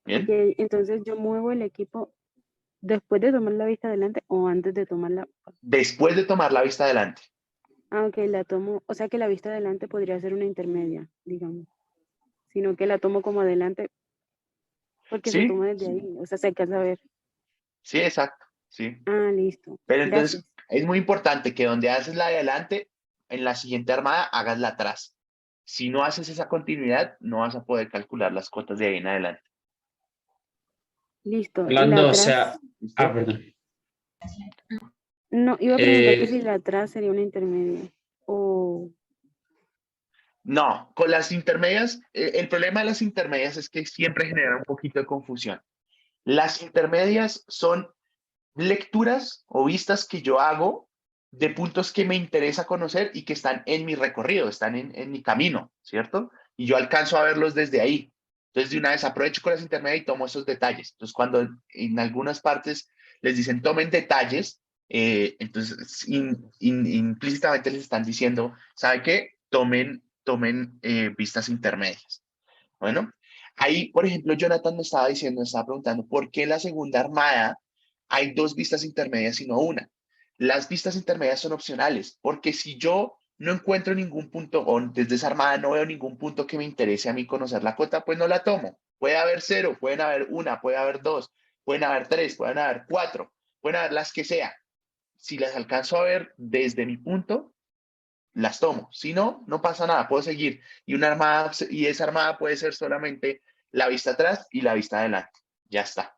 Ok, ¿Bien? entonces yo muevo el equipo después de tomar la vista adelante o antes de tomarla. Después de tomar la vista adelante. Ah, ok, la tomo, o sea que la vista adelante podría ser una intermedia, digamos, sino que la tomo como adelante porque se ¿Sí? toma desde ahí, o sea, se alcanza a ver. Sí, exacto. Sí. Ah, listo. Pero Gracias. entonces es muy importante que donde haces la de adelante, en la siguiente armada hagas la atrás. Si no haces esa continuidad, no vas a poder calcular las cotas de ahí en adelante. Listo. Y la Hablando, o sea, atrás, ¿Listo? perdón. no, iba a preguntar que si Eh, la atrás sería una intermedia. O, No, con las intermedias, el problema de las intermedias es que siempre genera un poquito de confusión. Las intermedias son lecturas o vistas que yo hago de puntos que me interesa conocer y que están en mi recorrido, están en mi camino, ¿cierto? Y yo alcanzo a verlos desde ahí. Entonces, de una vez aprovecho con las intermedias y tomo esos detalles. Entonces, cuando en algunas partes les dicen tomen detalles, entonces implícitamente les están diciendo, ¿sabe qué? Tomen vistas intermedias. Bueno, ahí, por ejemplo, Jonathan me estaba diciendo, me estaba preguntando, ¿por qué en la segunda armada hay dos vistas intermedias y no una? Las vistas intermedias son opcionales, porque si yo no encuentro ningún punto, o desde esa armada no veo ningún punto que me interese a mí conocer la cota, pues no la tomo. Puede haber cero, pueden haber una, puede haber dos, pueden haber tres, pueden haber cuatro, pueden haber las que sea. Si las alcanzo a ver desde mi punto, las tomo. Si no, no pasa nada, puedo seguir. Y una armada, y esa armada puede ser solamente la vista atrás y la vista adelante. Ya está.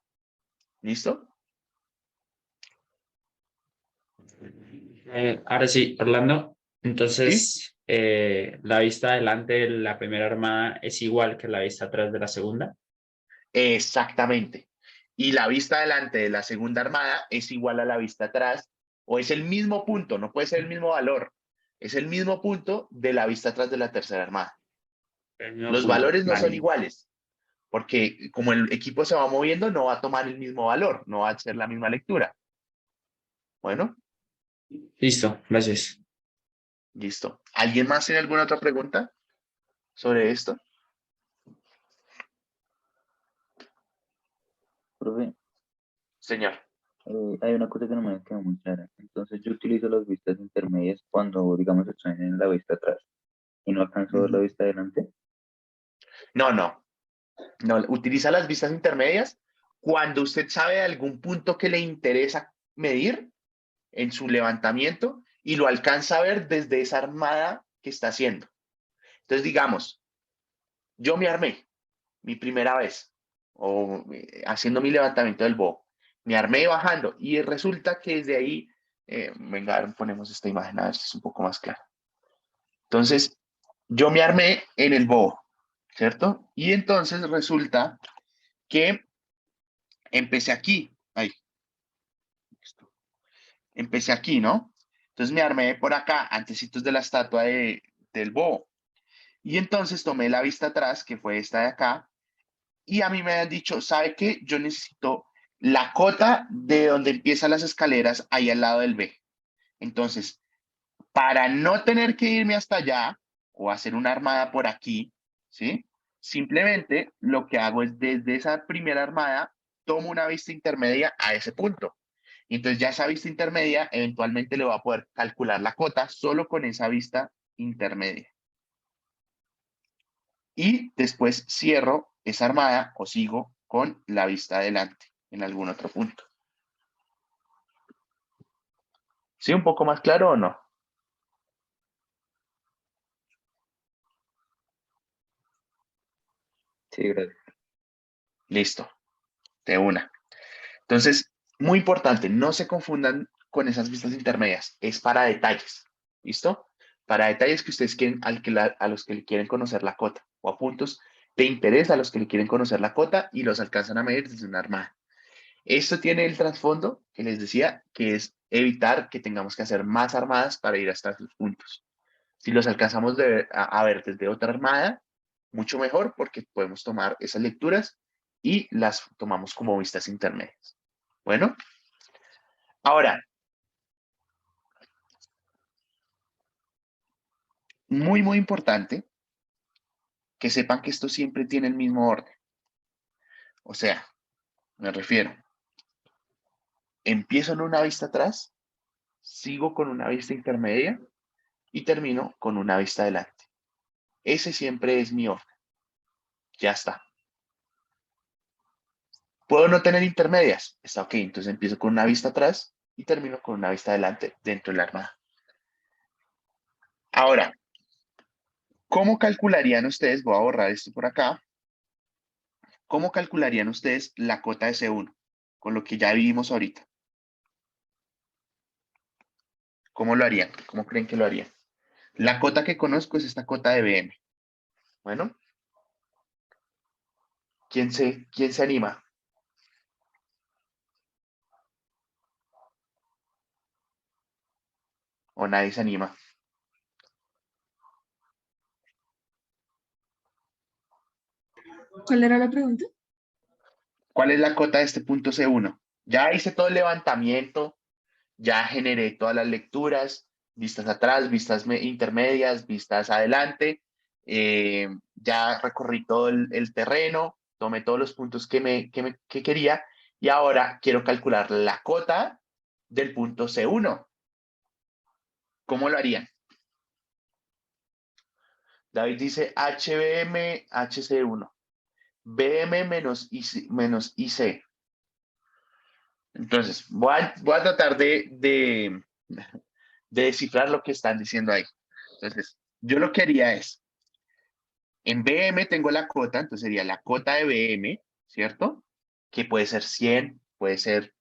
¿Listo? ahora sí, Orlando. Sí. Entonces, la vista adelante de la primera armada es igual que la vista atrás de la segunda. Exactamente. Y la vista adelante de la segunda armada es igual a la vista atrás, o es el mismo punto, no puede ser el mismo valor. Es el mismo punto de la vista atrás de la tercera armada. El mismo Los punto. valores no son Vale. iguales, porque como el equipo se va moviendo, no va a tomar el mismo valor, no va a ser la misma lectura. Bueno, Listo, gracias. listo. ¿Alguien más tiene alguna otra pregunta sobre esto? Profe, Señor. hay una cosa que no me queda muy clara. Entonces yo utilizo las vistas intermedias cuando, digamos, estoy en la vista atrás y no alcanzo a ver la Ujú. vista adelante. No, no, no. Utiliza las vistas intermedias cuando usted sabe de algún punto que le interesa medir en su levantamiento y lo alcanza a ver desde esa armada que está haciendo. Entonces, digamos, yo me armé mi primera vez o haciendo mi levantamiento del bow. Me armé bajando y resulta que desde ahí, venga, ponemos esta imagen a ver si es un poco más claro. Entonces, yo me armé en el bow, ¿cierto? Y entonces resulta que empecé aquí. Ahí, empecé aquí, ¿no? Entonces me armé por acá, antecitos de la estatua del bow. Y entonces tomé la vista atrás, que fue esta de acá, y a mí me han dicho, ¿sabe qué? Yo necesito la cota de donde empiezan las escaleras ahí al lado del B. Entonces, para no tener que irme hasta allá o hacer una armada por aquí, ¿sí? Simplemente lo que hago es desde esa primera armada, tomo una vista intermedia a ese punto. Y entonces ya esa vista intermedia eventualmente le va a poder calcular la cota solo con esa vista intermedia. Y después cierro esa armada o sigo con la vista adelante en algún otro punto. ¿Sí? ¿Un poco más claro o no? Sí, gracias. Listo, de una. Entonces, muy importante, no se confundan con esas vistas intermedias. Es para detalles. ¿Listo? Para detalles que ustedes quieren, a los que le quieren conocer la cota o a puntos de interés a los que le quieren conocer la cota y los alcanzan a medir desde una armada. Esto tiene el trasfondo que les decía, que es evitar que tengamos que hacer más armadas para ir hasta sus puntos. Si los alcanzamos a ver desde otra armada, mucho mejor porque podemos tomar esas lecturas y las tomamos como vistas intermedias. Bueno, ahora, muy, muy importante que sepan que esto siempre tiene el mismo orden. O sea, me refiero, empiezo en una vista atrás, sigo con una vista intermedia y termino con una vista adelante. Ese siempre es mi orden. Ya está. ¿Puedo no tener intermedias? Está ok, entonces empiezo con una vista atrás y termino con una vista adelante dentro de la armada. Ahora, ¿cómo calcularían ustedes? Voy a borrar esto por acá. ¿Cómo calcularían ustedes la cota de C1? Con lo que ya vivimos ahorita. ¿Cómo lo harían? ¿Cómo creen que lo harían? La cota que conozco es esta cota de BM. Bueno, ¿quién se anima? ¿O nadie se anima? ¿Cuál era la pregunta? ¿Cuál es la cota de este punto C1? Ya hice todo el levantamiento, ya generé todas las lecturas, vistas atrás, vistas intermedias, vistas adelante, ya recorrí todo el terreno, tomé todos los puntos que quería y ahora quiero calcular la cota del punto C1. ¿Cómo lo harían? David dice HBM, HC1, BM menos IC. Entonces, voy a tratar de descifrar lo que están diciendo ahí. Entonces, yo lo que haría es, en BM tengo la cota, entonces sería la cota de BM, ¿cierto? Que puede ser 100, puede ser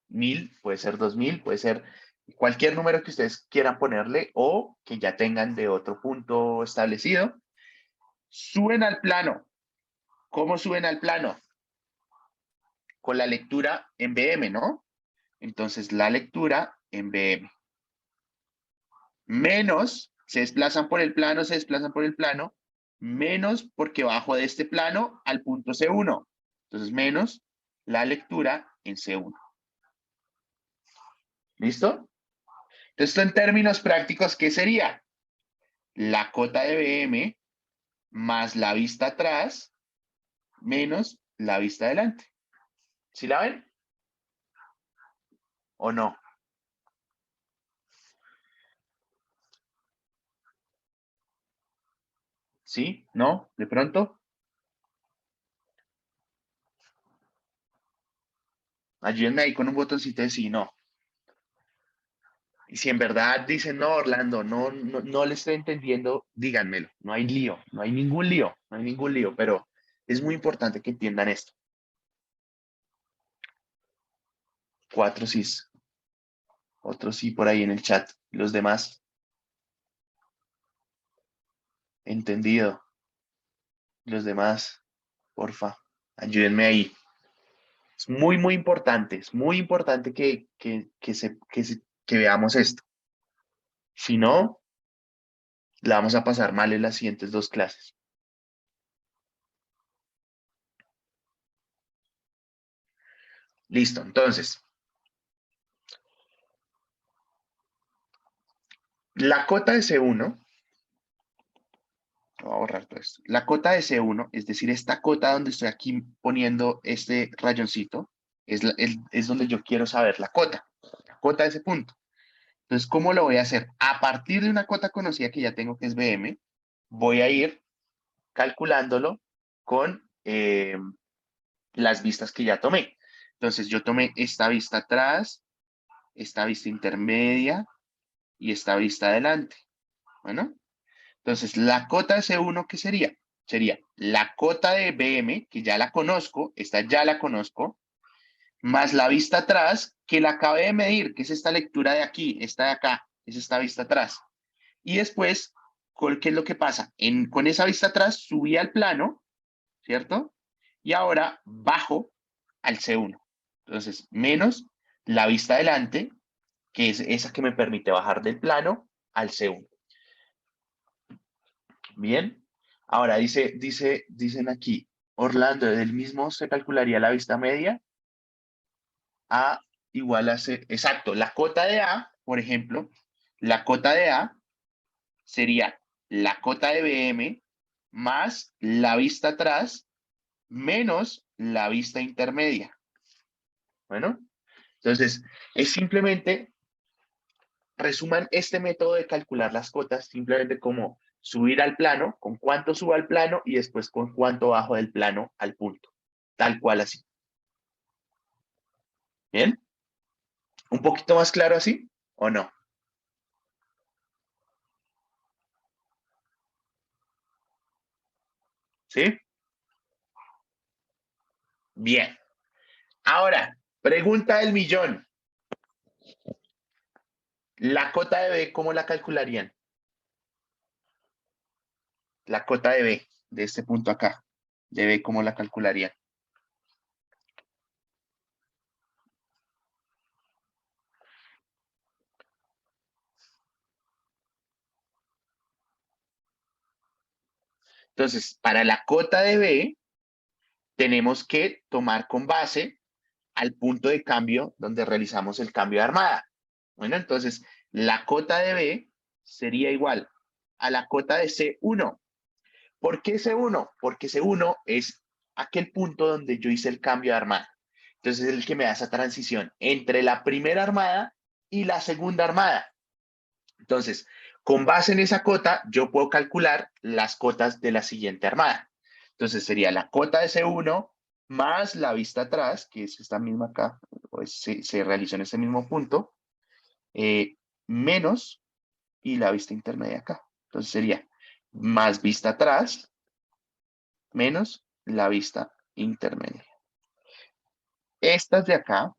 1000, puede ser 2000, puede ser cualquier número que ustedes quieran ponerle o que ya tengan de otro punto establecido. Suben al plano. ¿Cómo suben al plano? Con la lectura en BM, ¿no? Entonces, la lectura en BM. Menos, se desplazan por el plano, se desplazan por el plano, menos porque bajo de este plano al punto C1. Entonces, menos la lectura en C1. ¿Listo? Entonces, esto en términos prácticos, ¿qué sería? La cota de BM más la vista atrás menos la vista adelante. ¿Sí la ven? ¿O no? ¿Sí? ¿No? ¿De pronto? Ayúdenme ahí con un botoncito de sí, no. Y si en verdad dicen, no, Orlando, no le estoy entendiendo, díganmelo. No hay lío, no hay ningún lío, no hay ningún lío, pero es muy importante que entiendan esto. 4 sí, otro sí por ahí en el chat. Los demás, entendido. Los demás, porfa, ayúdenme ahí. Es muy, muy importante que veamos esto. Si no, la vamos a pasar mal en las siguientes 2 clases. Listo, entonces, la cota de C1, voy a borrar todo esto. La cota de C1, es decir, esta cota donde estoy aquí poniendo este rayoncito, es donde yo quiero saber la cota de ese punto. Entonces, ¿cómo lo voy a hacer? A partir de una cota conocida que ya tengo, que es BM, voy a ir calculándolo con las vistas que ya tomé. Entonces, yo tomé esta vista atrás, esta vista intermedia y esta vista adelante. Bueno, entonces la cota de C1, ¿qué sería? Sería la cota de BM, que ya la conozco, esta ya la conozco, más la vista atrás, que la acabé de medir, que es esta lectura de aquí, esta de acá, es esta vista atrás. Y después, ¿qué es lo que pasa? Con esa vista atrás subí al plano, ¿cierto? Y ahora bajo al C1. Entonces, menos la vista adelante, que es esa que me permite bajar del plano al C1. Bien. Ahora dicen aquí, Orlando, del mismo se calcularía la vista media. A igual a C. Exacto, la cota de A, por ejemplo, la cota de A sería la cota de BM más la vista atrás menos la vista intermedia. Bueno, entonces es simplemente, resuman este método de calcular las cotas simplemente como subir al plano, con cuánto subo al plano y después con cuánto bajo del plano al punto. Tal cual así. ¿Bien? ¿Un poquito más claro así o no? ¿Sí? Bien. Ahora, pregunta del millón. La cota de B, ¿cómo la calcularían? La cota de B, de este punto acá, de B, ¿cómo la calcularían? Entonces, para la cota de B, tenemos que tomar con base al punto de cambio donde realizamos el cambio de armada. Bueno, entonces, la cota de B sería igual a la cota de C1. ¿Por qué C1? Porque C1 es aquel punto donde yo hice el cambio de armada. Entonces, es el que me da esa transición entre la primera armada y la segunda armada. Entonces, con base en esa cota, yo puedo calcular las cotas de la siguiente armada. Entonces, sería la cota de C1 más la vista atrás, que es esta misma acá, pues se realizó en ese mismo punto, menos y la vista intermedia acá. Entonces, sería más vista atrás menos la vista intermedia. Estas de acá,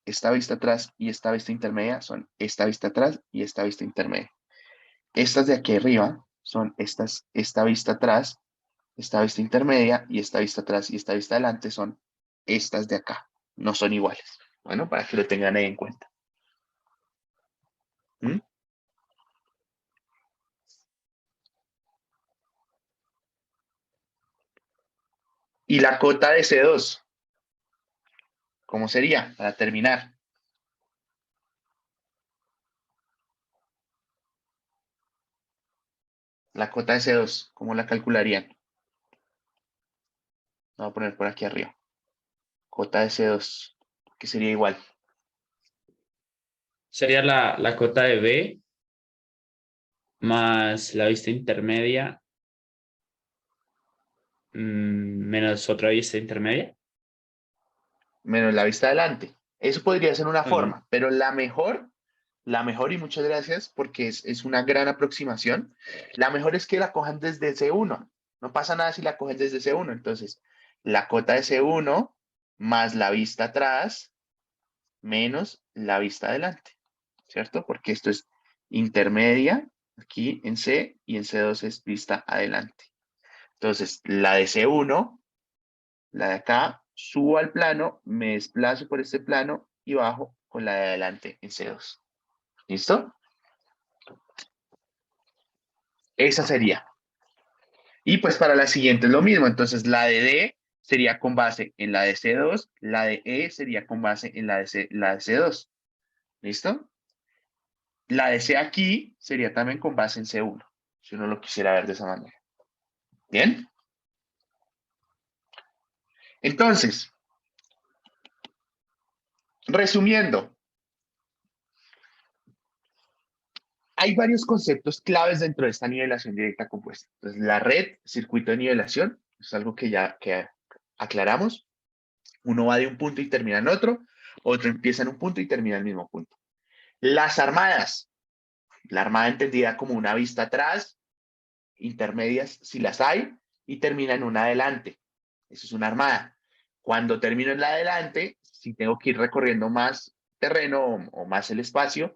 esta vista atrás y esta vista intermedia son esta vista atrás y esta vista intermedia. Estas de aquí arriba son esta vista atrás, esta vista intermedia y esta vista atrás y esta vista adelante son estas de acá. No son iguales. Bueno, para que lo tengan ahí en cuenta. ¿Mm? Y la cota de C2, ¿cómo sería? Para terminar. La cota de C2, ¿cómo la calcularían? Lo voy a poner por aquí arriba. Cota de C2, que sería igual. Sería la cota de B más la vista intermedia menos otra vista intermedia. Menos la vista adelante. Eso podría ser una Muy bien. forma, pero la mejor, y muchas gracias porque es una gran aproximación, la mejor es que la cojan desde C1. No pasa nada si la cogen desde C1. Entonces, la cota de C1 más la vista atrás menos la vista adelante, ¿cierto? Porque esto es intermedia aquí en C y en C2 es vista adelante. Entonces, la de C1, la de acá, subo al plano, me desplazo por este plano y bajo con la de adelante en C2. ¿Listo? Esa sería. Y pues para la siguiente es lo mismo. Entonces la de D sería con base en la de C2, la de E sería con base en la de C2. ¿Listo? La de C aquí sería también con base en C1, si uno lo quisiera ver de esa manera. ¿Bien? Entonces, resumiendo, hay varios conceptos claves dentro de esta nivelación directa compuesta. Entonces, la red, circuito de nivelación, es algo que ya aclaramos. Uno va de un punto y termina en otro empieza en un punto y termina en el mismo punto. Las armadas, la armada entendida como una vista atrás, intermedias si las hay, y termina en una adelante. Eso es una armada. Cuando termino en la adelante, si tengo que ir recorriendo más terreno o más el espacio,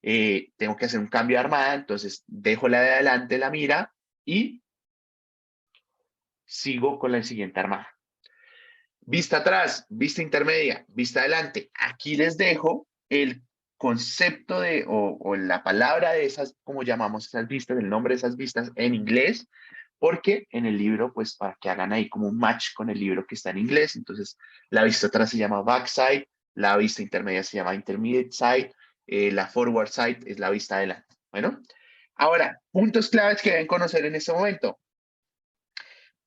tengo que hacer un cambio de armada, entonces dejo la de adelante, la mira y sigo con la siguiente armada. Vista atrás, vista intermedia, vista adelante. Aquí les dejo el concepto o la palabra de esas, como llamamos esas vistas, el nombre de esas vistas en inglés, porque en el libro, pues para que hagan ahí como un match con el libro que está en inglés, entonces la vista atrás se llama backside, la vista intermedia se llama intermediate side, la forward side es la vista adelante. Bueno, ahora, puntos claves que deben conocer en este momento.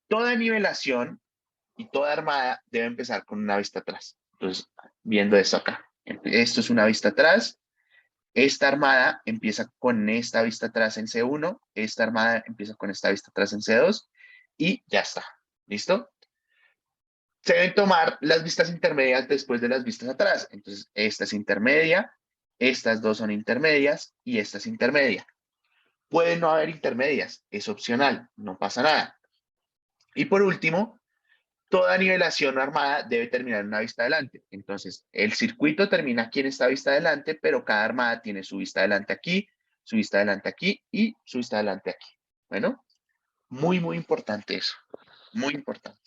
Toda nivelación y toda armada debe empezar con una vista atrás. Entonces, viendo esto acá, esto es una vista atrás. Esta armada empieza con esta vista atrás en C1, esta armada empieza con esta vista atrás en C2 y ya está. ¿Listo? Se deben tomar las vistas intermedias después de las vistas atrás. Entonces, esta es intermedia, estas dos son intermedias y esta es intermedia. Puede no haber intermedias, es opcional, no pasa nada. Y por último, toda nivelación armada debe terminar en una vista adelante. Entonces, el circuito termina aquí en esta vista adelante, pero cada armada tiene su vista adelante aquí, su vista adelante aquí y su vista adelante aquí. Bueno, muy importante eso. Muy importante.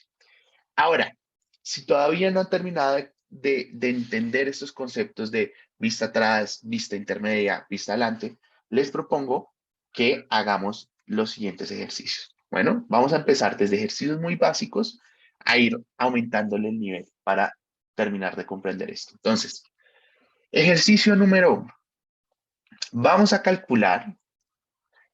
Ahora, si todavía no han terminado de entender estos conceptos de vista atrás, vista intermedia, vista adelante, les propongo que hagamos los siguientes ejercicios. Bueno, vamos a empezar desde ejercicios muy básicos a ir aumentándole el nivel para terminar de comprender esto. Entonces, ejercicio número 1. Vamos a calcular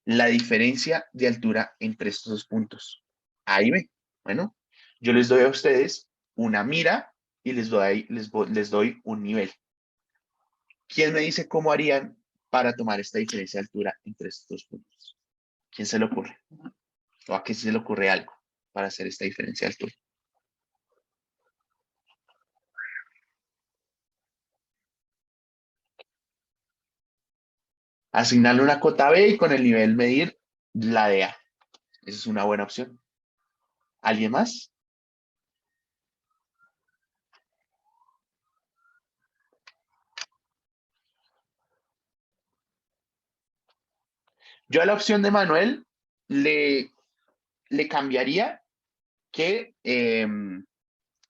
la diferencia de altura entre estos dos puntos. Ahí ve. Bueno, yo les doy a ustedes una mira y les doy un nivel. ¿Quién me dice cómo harían para tomar esta diferencia de altura entre estos dos puntos? ¿Quién se le ocurre? ¿O a quién se le ocurre algo para hacer esta diferencia de altura? Asignarle una cota B y con el nivel medir la de A. Esa es una buena opción. ¿Alguien más? Yo a la opción de Manuel le cambiaría que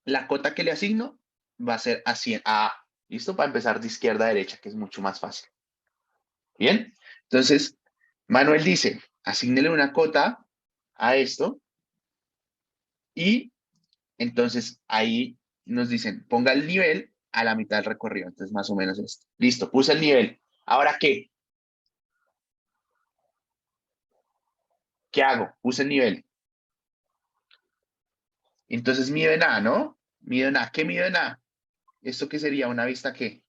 la cota que le asigno va a ser a 100, a A. ¿Listo? Para empezar de izquierda a derecha, que es mucho más fácil. Bien, entonces Manuel dice, asígnele una cota a esto y entonces ahí nos dicen, ponga el nivel a la mitad del recorrido. Entonces más o menos esto. Listo, puse el nivel. ¿Ahora qué? ¿Qué hago? Puse el nivel. Entonces mido en A, ¿no? Mido en A. ¿Qué mido en A? ¿Esto qué sería? ¿Una vista qué?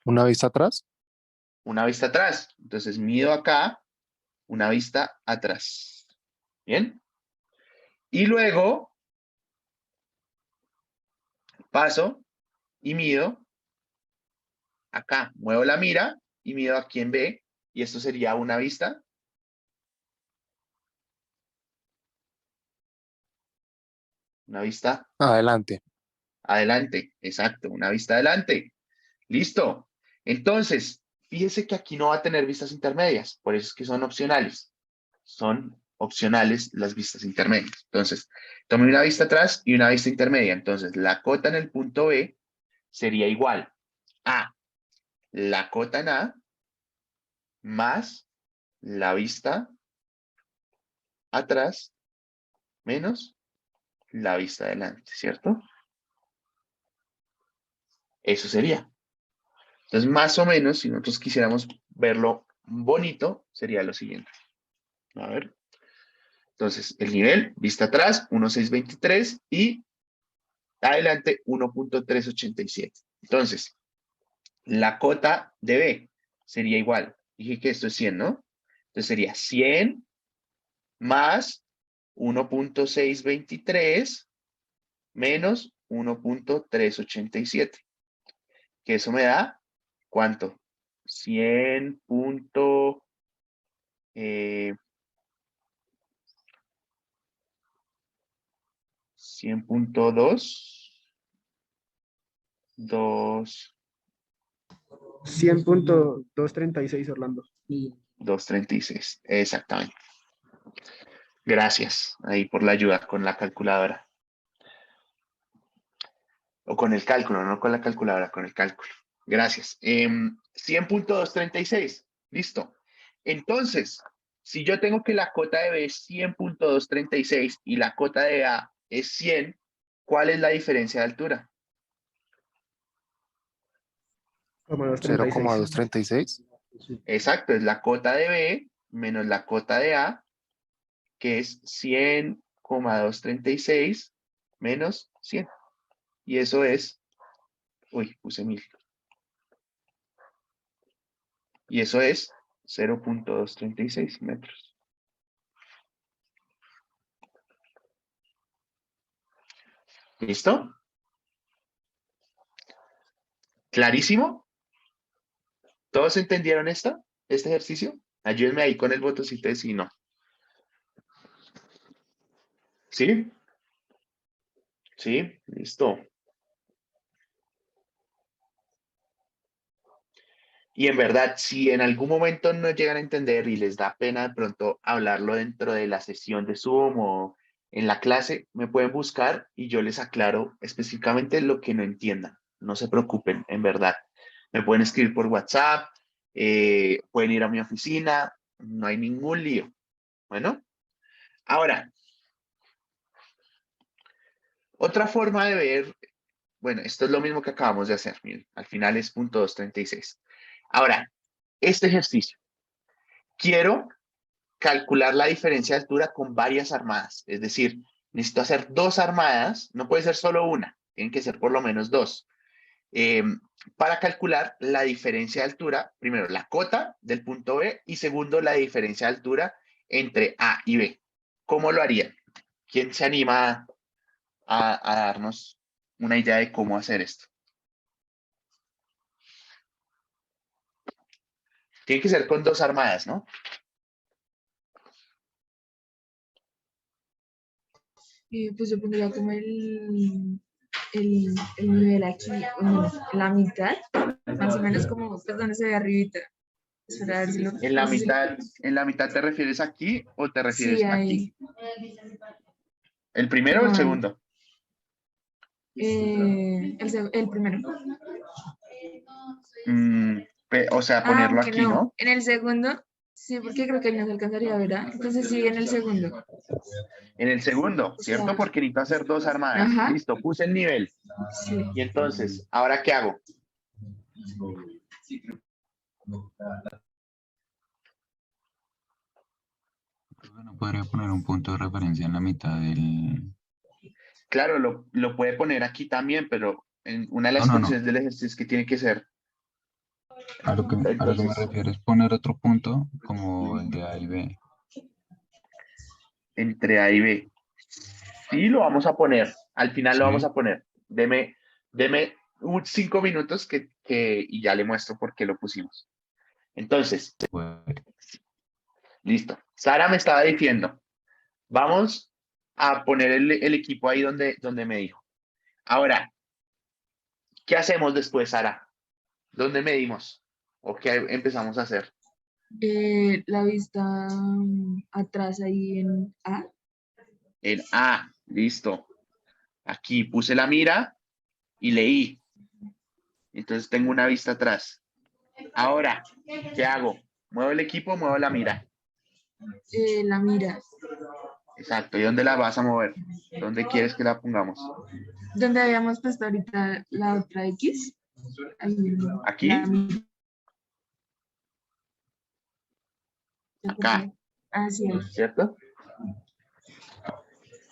¿Una vista atrás? Una vista atrás. Entonces mido acá una vista atrás. ¿Bien? Y luego paso y mido acá. Muevo la mira y mido aquí en B. Y esto sería una vista. Una vista Adelante. adelante. Exacto, una vista adelante. Listo. Entonces, fíjese que aquí no va a tener vistas intermedias. Por eso es que son opcionales. Son opcionales las vistas intermedias. Entonces, tome una vista atrás y una vista intermedia. Entonces, la cota en el punto B sería igual a la cota en A más la vista atrás menos la vista adelante, ¿cierto? Eso sería. Entonces, más o menos, si nosotros quisiéramos verlo bonito, sería lo siguiente. A ver. Entonces, el nivel, vista atrás, 1.623 y adelante 1.387. Entonces, la cota de B sería igual. Dije que esto es 100, ¿no? Entonces sería 100 más 1.623 menos 1.387. Que eso me da, ¿cuánto? 100. 100.2. 100.236, Orlando. 236. Exactamente. Gracias ahí por la ayuda con la calculadora. O con el cálculo, no con la calculadora, con el cálculo. Gracias. 100.236. Listo. Entonces, si yo tengo que la cota de B es 100.236 y la cota de A es 100, ¿cuál es la diferencia de altura? Como 236. 0,236. Exacto, es la cota de B menos la cota de A, que es 100,236 menos 100. Y eso es, uy, puse 1000. Y eso es 0.236 metros. ¿Listo? ¿Clarísimo? ¿Todos entendieron este ejercicio? Ayúdenme ahí con el botoncito de sí, no. ¿Sí? ¿Sí? Listo. Y en verdad, si en algún momento no llegan a entender y les da pena de pronto hablarlo dentro de la sesión de Zoom o en la clase, me pueden buscar y yo les aclaro específicamente lo que no entiendan. No se preocupen, en verdad. Me pueden escribir por WhatsApp, pueden ir a mi oficina, no hay ningún lío. Bueno, ahora, otra forma de ver, bueno, esto es lo mismo que acabamos de hacer, miren, al final es .236. Ahora, este ejercicio, quiero calcular la diferencia de altura con varias armadas, es decir, necesito hacer dos armadas, no puede ser solo una, tienen que ser por lo menos dos. Para calcular la diferencia de altura, primero la cota del punto B y segundo la diferencia de altura entre A y B. ¿Cómo lo harían? ¿Quién se anima a darnos una idea de cómo hacer esto? Tiene que ser con dos armadas, ¿no? Pues yo pondría como el nivel aquí, bueno, la mitad, más o menos como pues donde se ve arribita. Espera, a ver si lo... no sé si lo- ¿En la mitad te refieres aquí o te refieres Sí, aquí? ahí. ¿El primero o el No, ahí. segundo? El primero. O sea, Ah, ponerlo aunque aquí, no. ¿no? En el segundo, sí, porque creo que ahí no se alcanzaría a ver, ¿ah? Entonces sí, en el segundo. En el segundo, O ¿cierto? sea, Porque necesito hacer dos armadas. ajá, Listo, puse el nivel. sí. Y entonces, ¿ahora qué hago? No podría poner un punto de referencia en la mitad del... Claro, lo puede poner aquí también, pero en una de No, las no, no. condiciones del ejercicio es que tiene que ser. A lo que me Entonces, refiero es poner otro punto como el de A y B. entre A y B. Sí, lo vamos a poner. Al final lo vamos ¿Sí? a poner. Deme 5 minutos y ya le muestro por qué lo pusimos. Entonces, Pues, listo. Sara me estaba diciendo, vamos a poner el equipo ahí donde me dijo. Ahora, ¿qué hacemos después, Sara? ¿Dónde medimos? ¿O qué empezamos a hacer? La vista atrás ahí en A. En A, listo. Aquí puse la mira y leí. Entonces tengo una vista atrás. Ahora, ¿qué hago? Muevo el equipo, muevo la mira. La mira. Exacto. ¿Y dónde la vas a mover? ¿Dónde quieres que la pongamos? ¿Dónde habíamos puesto ahorita la otra X? Ahí mismo. La ¿Aquí? mira. Acá, Así es. ¿cierto?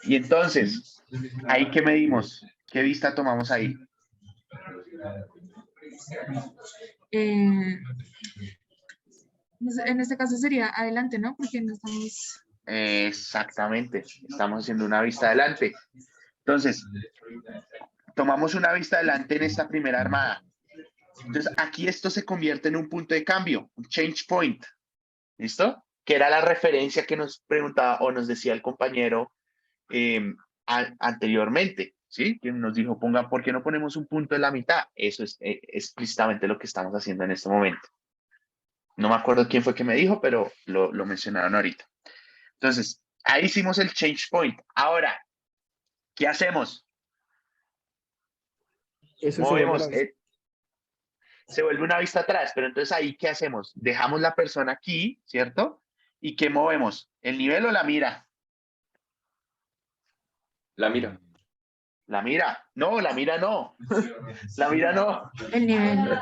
Y entonces, ¿ahí qué medimos? ¿Qué vista tomamos ahí? Eh, no sé, en este caso sería adelante, ¿no? Porque no estamos... Exactamente. Estamos haciendo una vista adelante. Entonces, tomamos una vista adelante en esta primera armada. Entonces, aquí esto se convierte en un punto de cambio, un change point. ¿Listo? Que era la referencia que nos preguntaba o nos decía el compañero anteriormente, ¿sí? Que nos dijo, ¿por qué no ponemos un punto en la mitad? Eso es explícitamente lo que estamos haciendo en este momento. No me acuerdo quién fue que me dijo, pero lo mencionaron ahorita. Entonces, ahí hicimos el change point. Ahora, ¿qué hacemos? Eso se vuelve la Movemos, vista. se vuelve una vista atrás, pero entonces ahí, ¿qué hacemos? Dejamos la persona aquí, ¿cierto? ¿Y qué movemos? ¿El nivel o la mira? La mira. La mira. No, la mira no. La mira no. El nivel.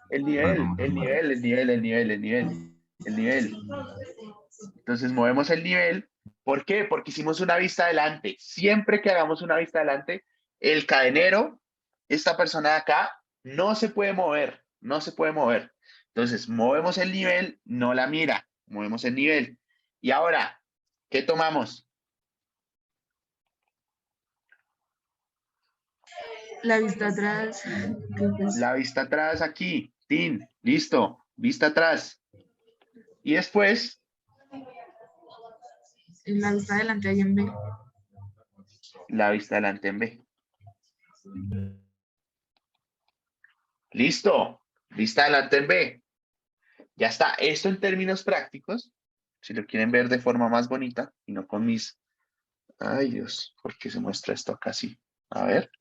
El nivel, el nivel, el nivel, el nivel, el nivel, el nivel. Entonces movemos el nivel. ¿Por qué? Porque hicimos una vista adelante. Siempre que hagamos una vista adelante, el cadenero, esta persona de acá, no se puede mover. No se puede mover. Entonces, movemos el nivel, no la mira. Movemos el nivel. Y ahora, ¿qué tomamos? La vista atrás. Creo que es La vista atrás aquí. Tin, listo. Vista atrás. Y después, la vista adelante ahí en B. la vista adelante en B. Listo. Vista adelante en B. Ya está. Esto en términos prácticos, si lo quieren ver de forma más bonita y no con mis... Ay, Dios, ¿por qué se muestra esto acá así? A ver.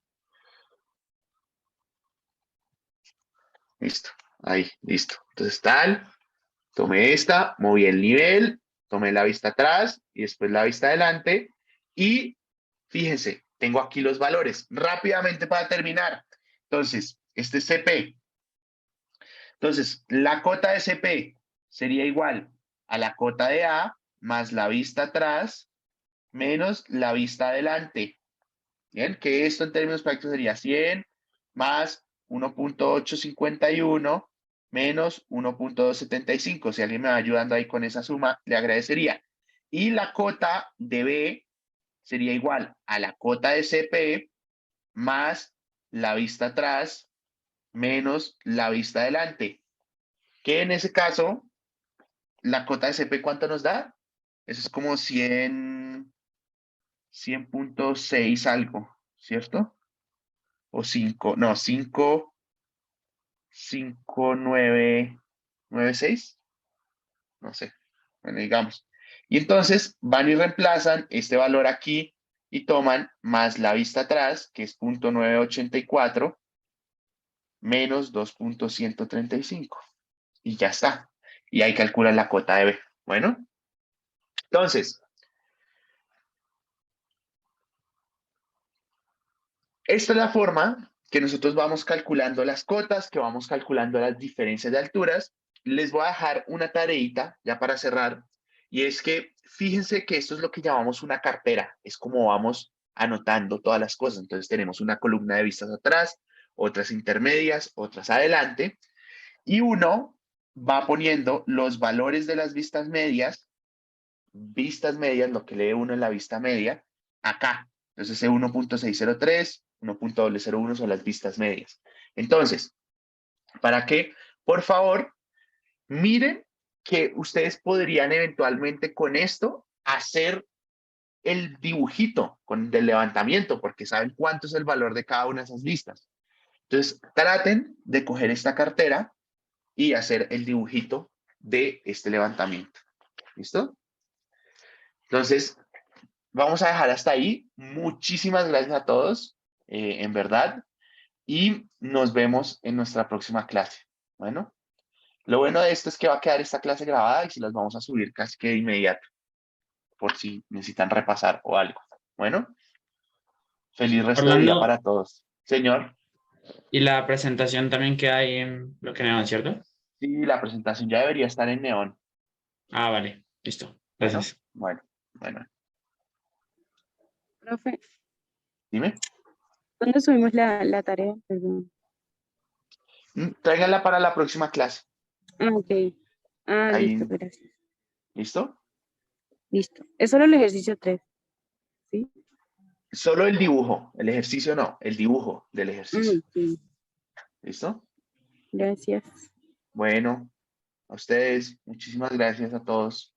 Listo. Ahí, listo. Entonces, tal. Tomé esta, moví el nivel, tomé la vista atrás y después la vista adelante. Y fíjense, tengo aquí los valores. Rápidamente para terminar. Entonces, este es CP. Entonces, la cota de CP sería igual a la cota de A más la vista atrás menos la vista adelante. Bien, que esto en términos prácticos sería 100 más 1.851 menos 1.275. Si alguien me va ayudando ahí con esa suma, le agradecería. Y la cota de B sería igual a la cota de CP más la vista atrás menos la vista adelante. Que en ese caso, la cota de CP, ¿cuánto nos da? Eso es como 100.6 algo, ¿cierto? O 5, no, 5.996, no sé, bueno, digamos. Y entonces van y reemplazan este valor aquí y toman más la vista atrás, que es 0.984, menos 2.135. Y ya está. Y ahí calculan la cota de B. Bueno, entonces, esta es la forma que nosotros vamos calculando las cotas, que vamos calculando las diferencias de alturas. Les voy a dejar una tareita ya para cerrar, y es que fíjense que esto es lo que llamamos una cartera, es como vamos anotando todas las cosas. Entonces tenemos una columna de vistas atrás, otras intermedias, otras adelante, y uno va poniendo los valores de las vistas medias, lo que lee uno en la vista media, acá. Entonces, ese 1.603, 1.001 son las vistas medias. Entonces, ¿para qué? Por favor, miren que ustedes podrían eventualmente con esto hacer el dibujito del levantamiento, porque saben cuánto es el valor de cada una de esas vistas. Entonces, traten de coger esta cartera y hacer el dibujito de este levantamiento. ¿Listo? Entonces, vamos a dejar hasta ahí. Muchísimas gracias a todos, en verdad. Y nos vemos en nuestra próxima clase. Bueno, lo bueno de esto es que va a quedar esta clase grabada y se las vamos a subir casi que de inmediato, por si necesitan repasar o algo. Bueno, feliz resto de día Orlando, para todos. Señor, y la presentación también queda ahí en lo que me van, ¿cierto? sí, la presentación ya debería estar en neón. Ah, vale, listo. Bueno, Gracias. bueno. Profe, Dime. ¿dónde subimos la tarea? Perdón. Tráiganla para la próxima clase. Ah, ok. Ah, listo, Ahí, gracias. ¿listo? Listo. Es solo el ejercicio 3, ¿sí? Solo el dibujo, el ejercicio no, el dibujo del ejercicio. Ok, ¿Listo? gracias. Bueno, a ustedes, muchísimas gracias a todos.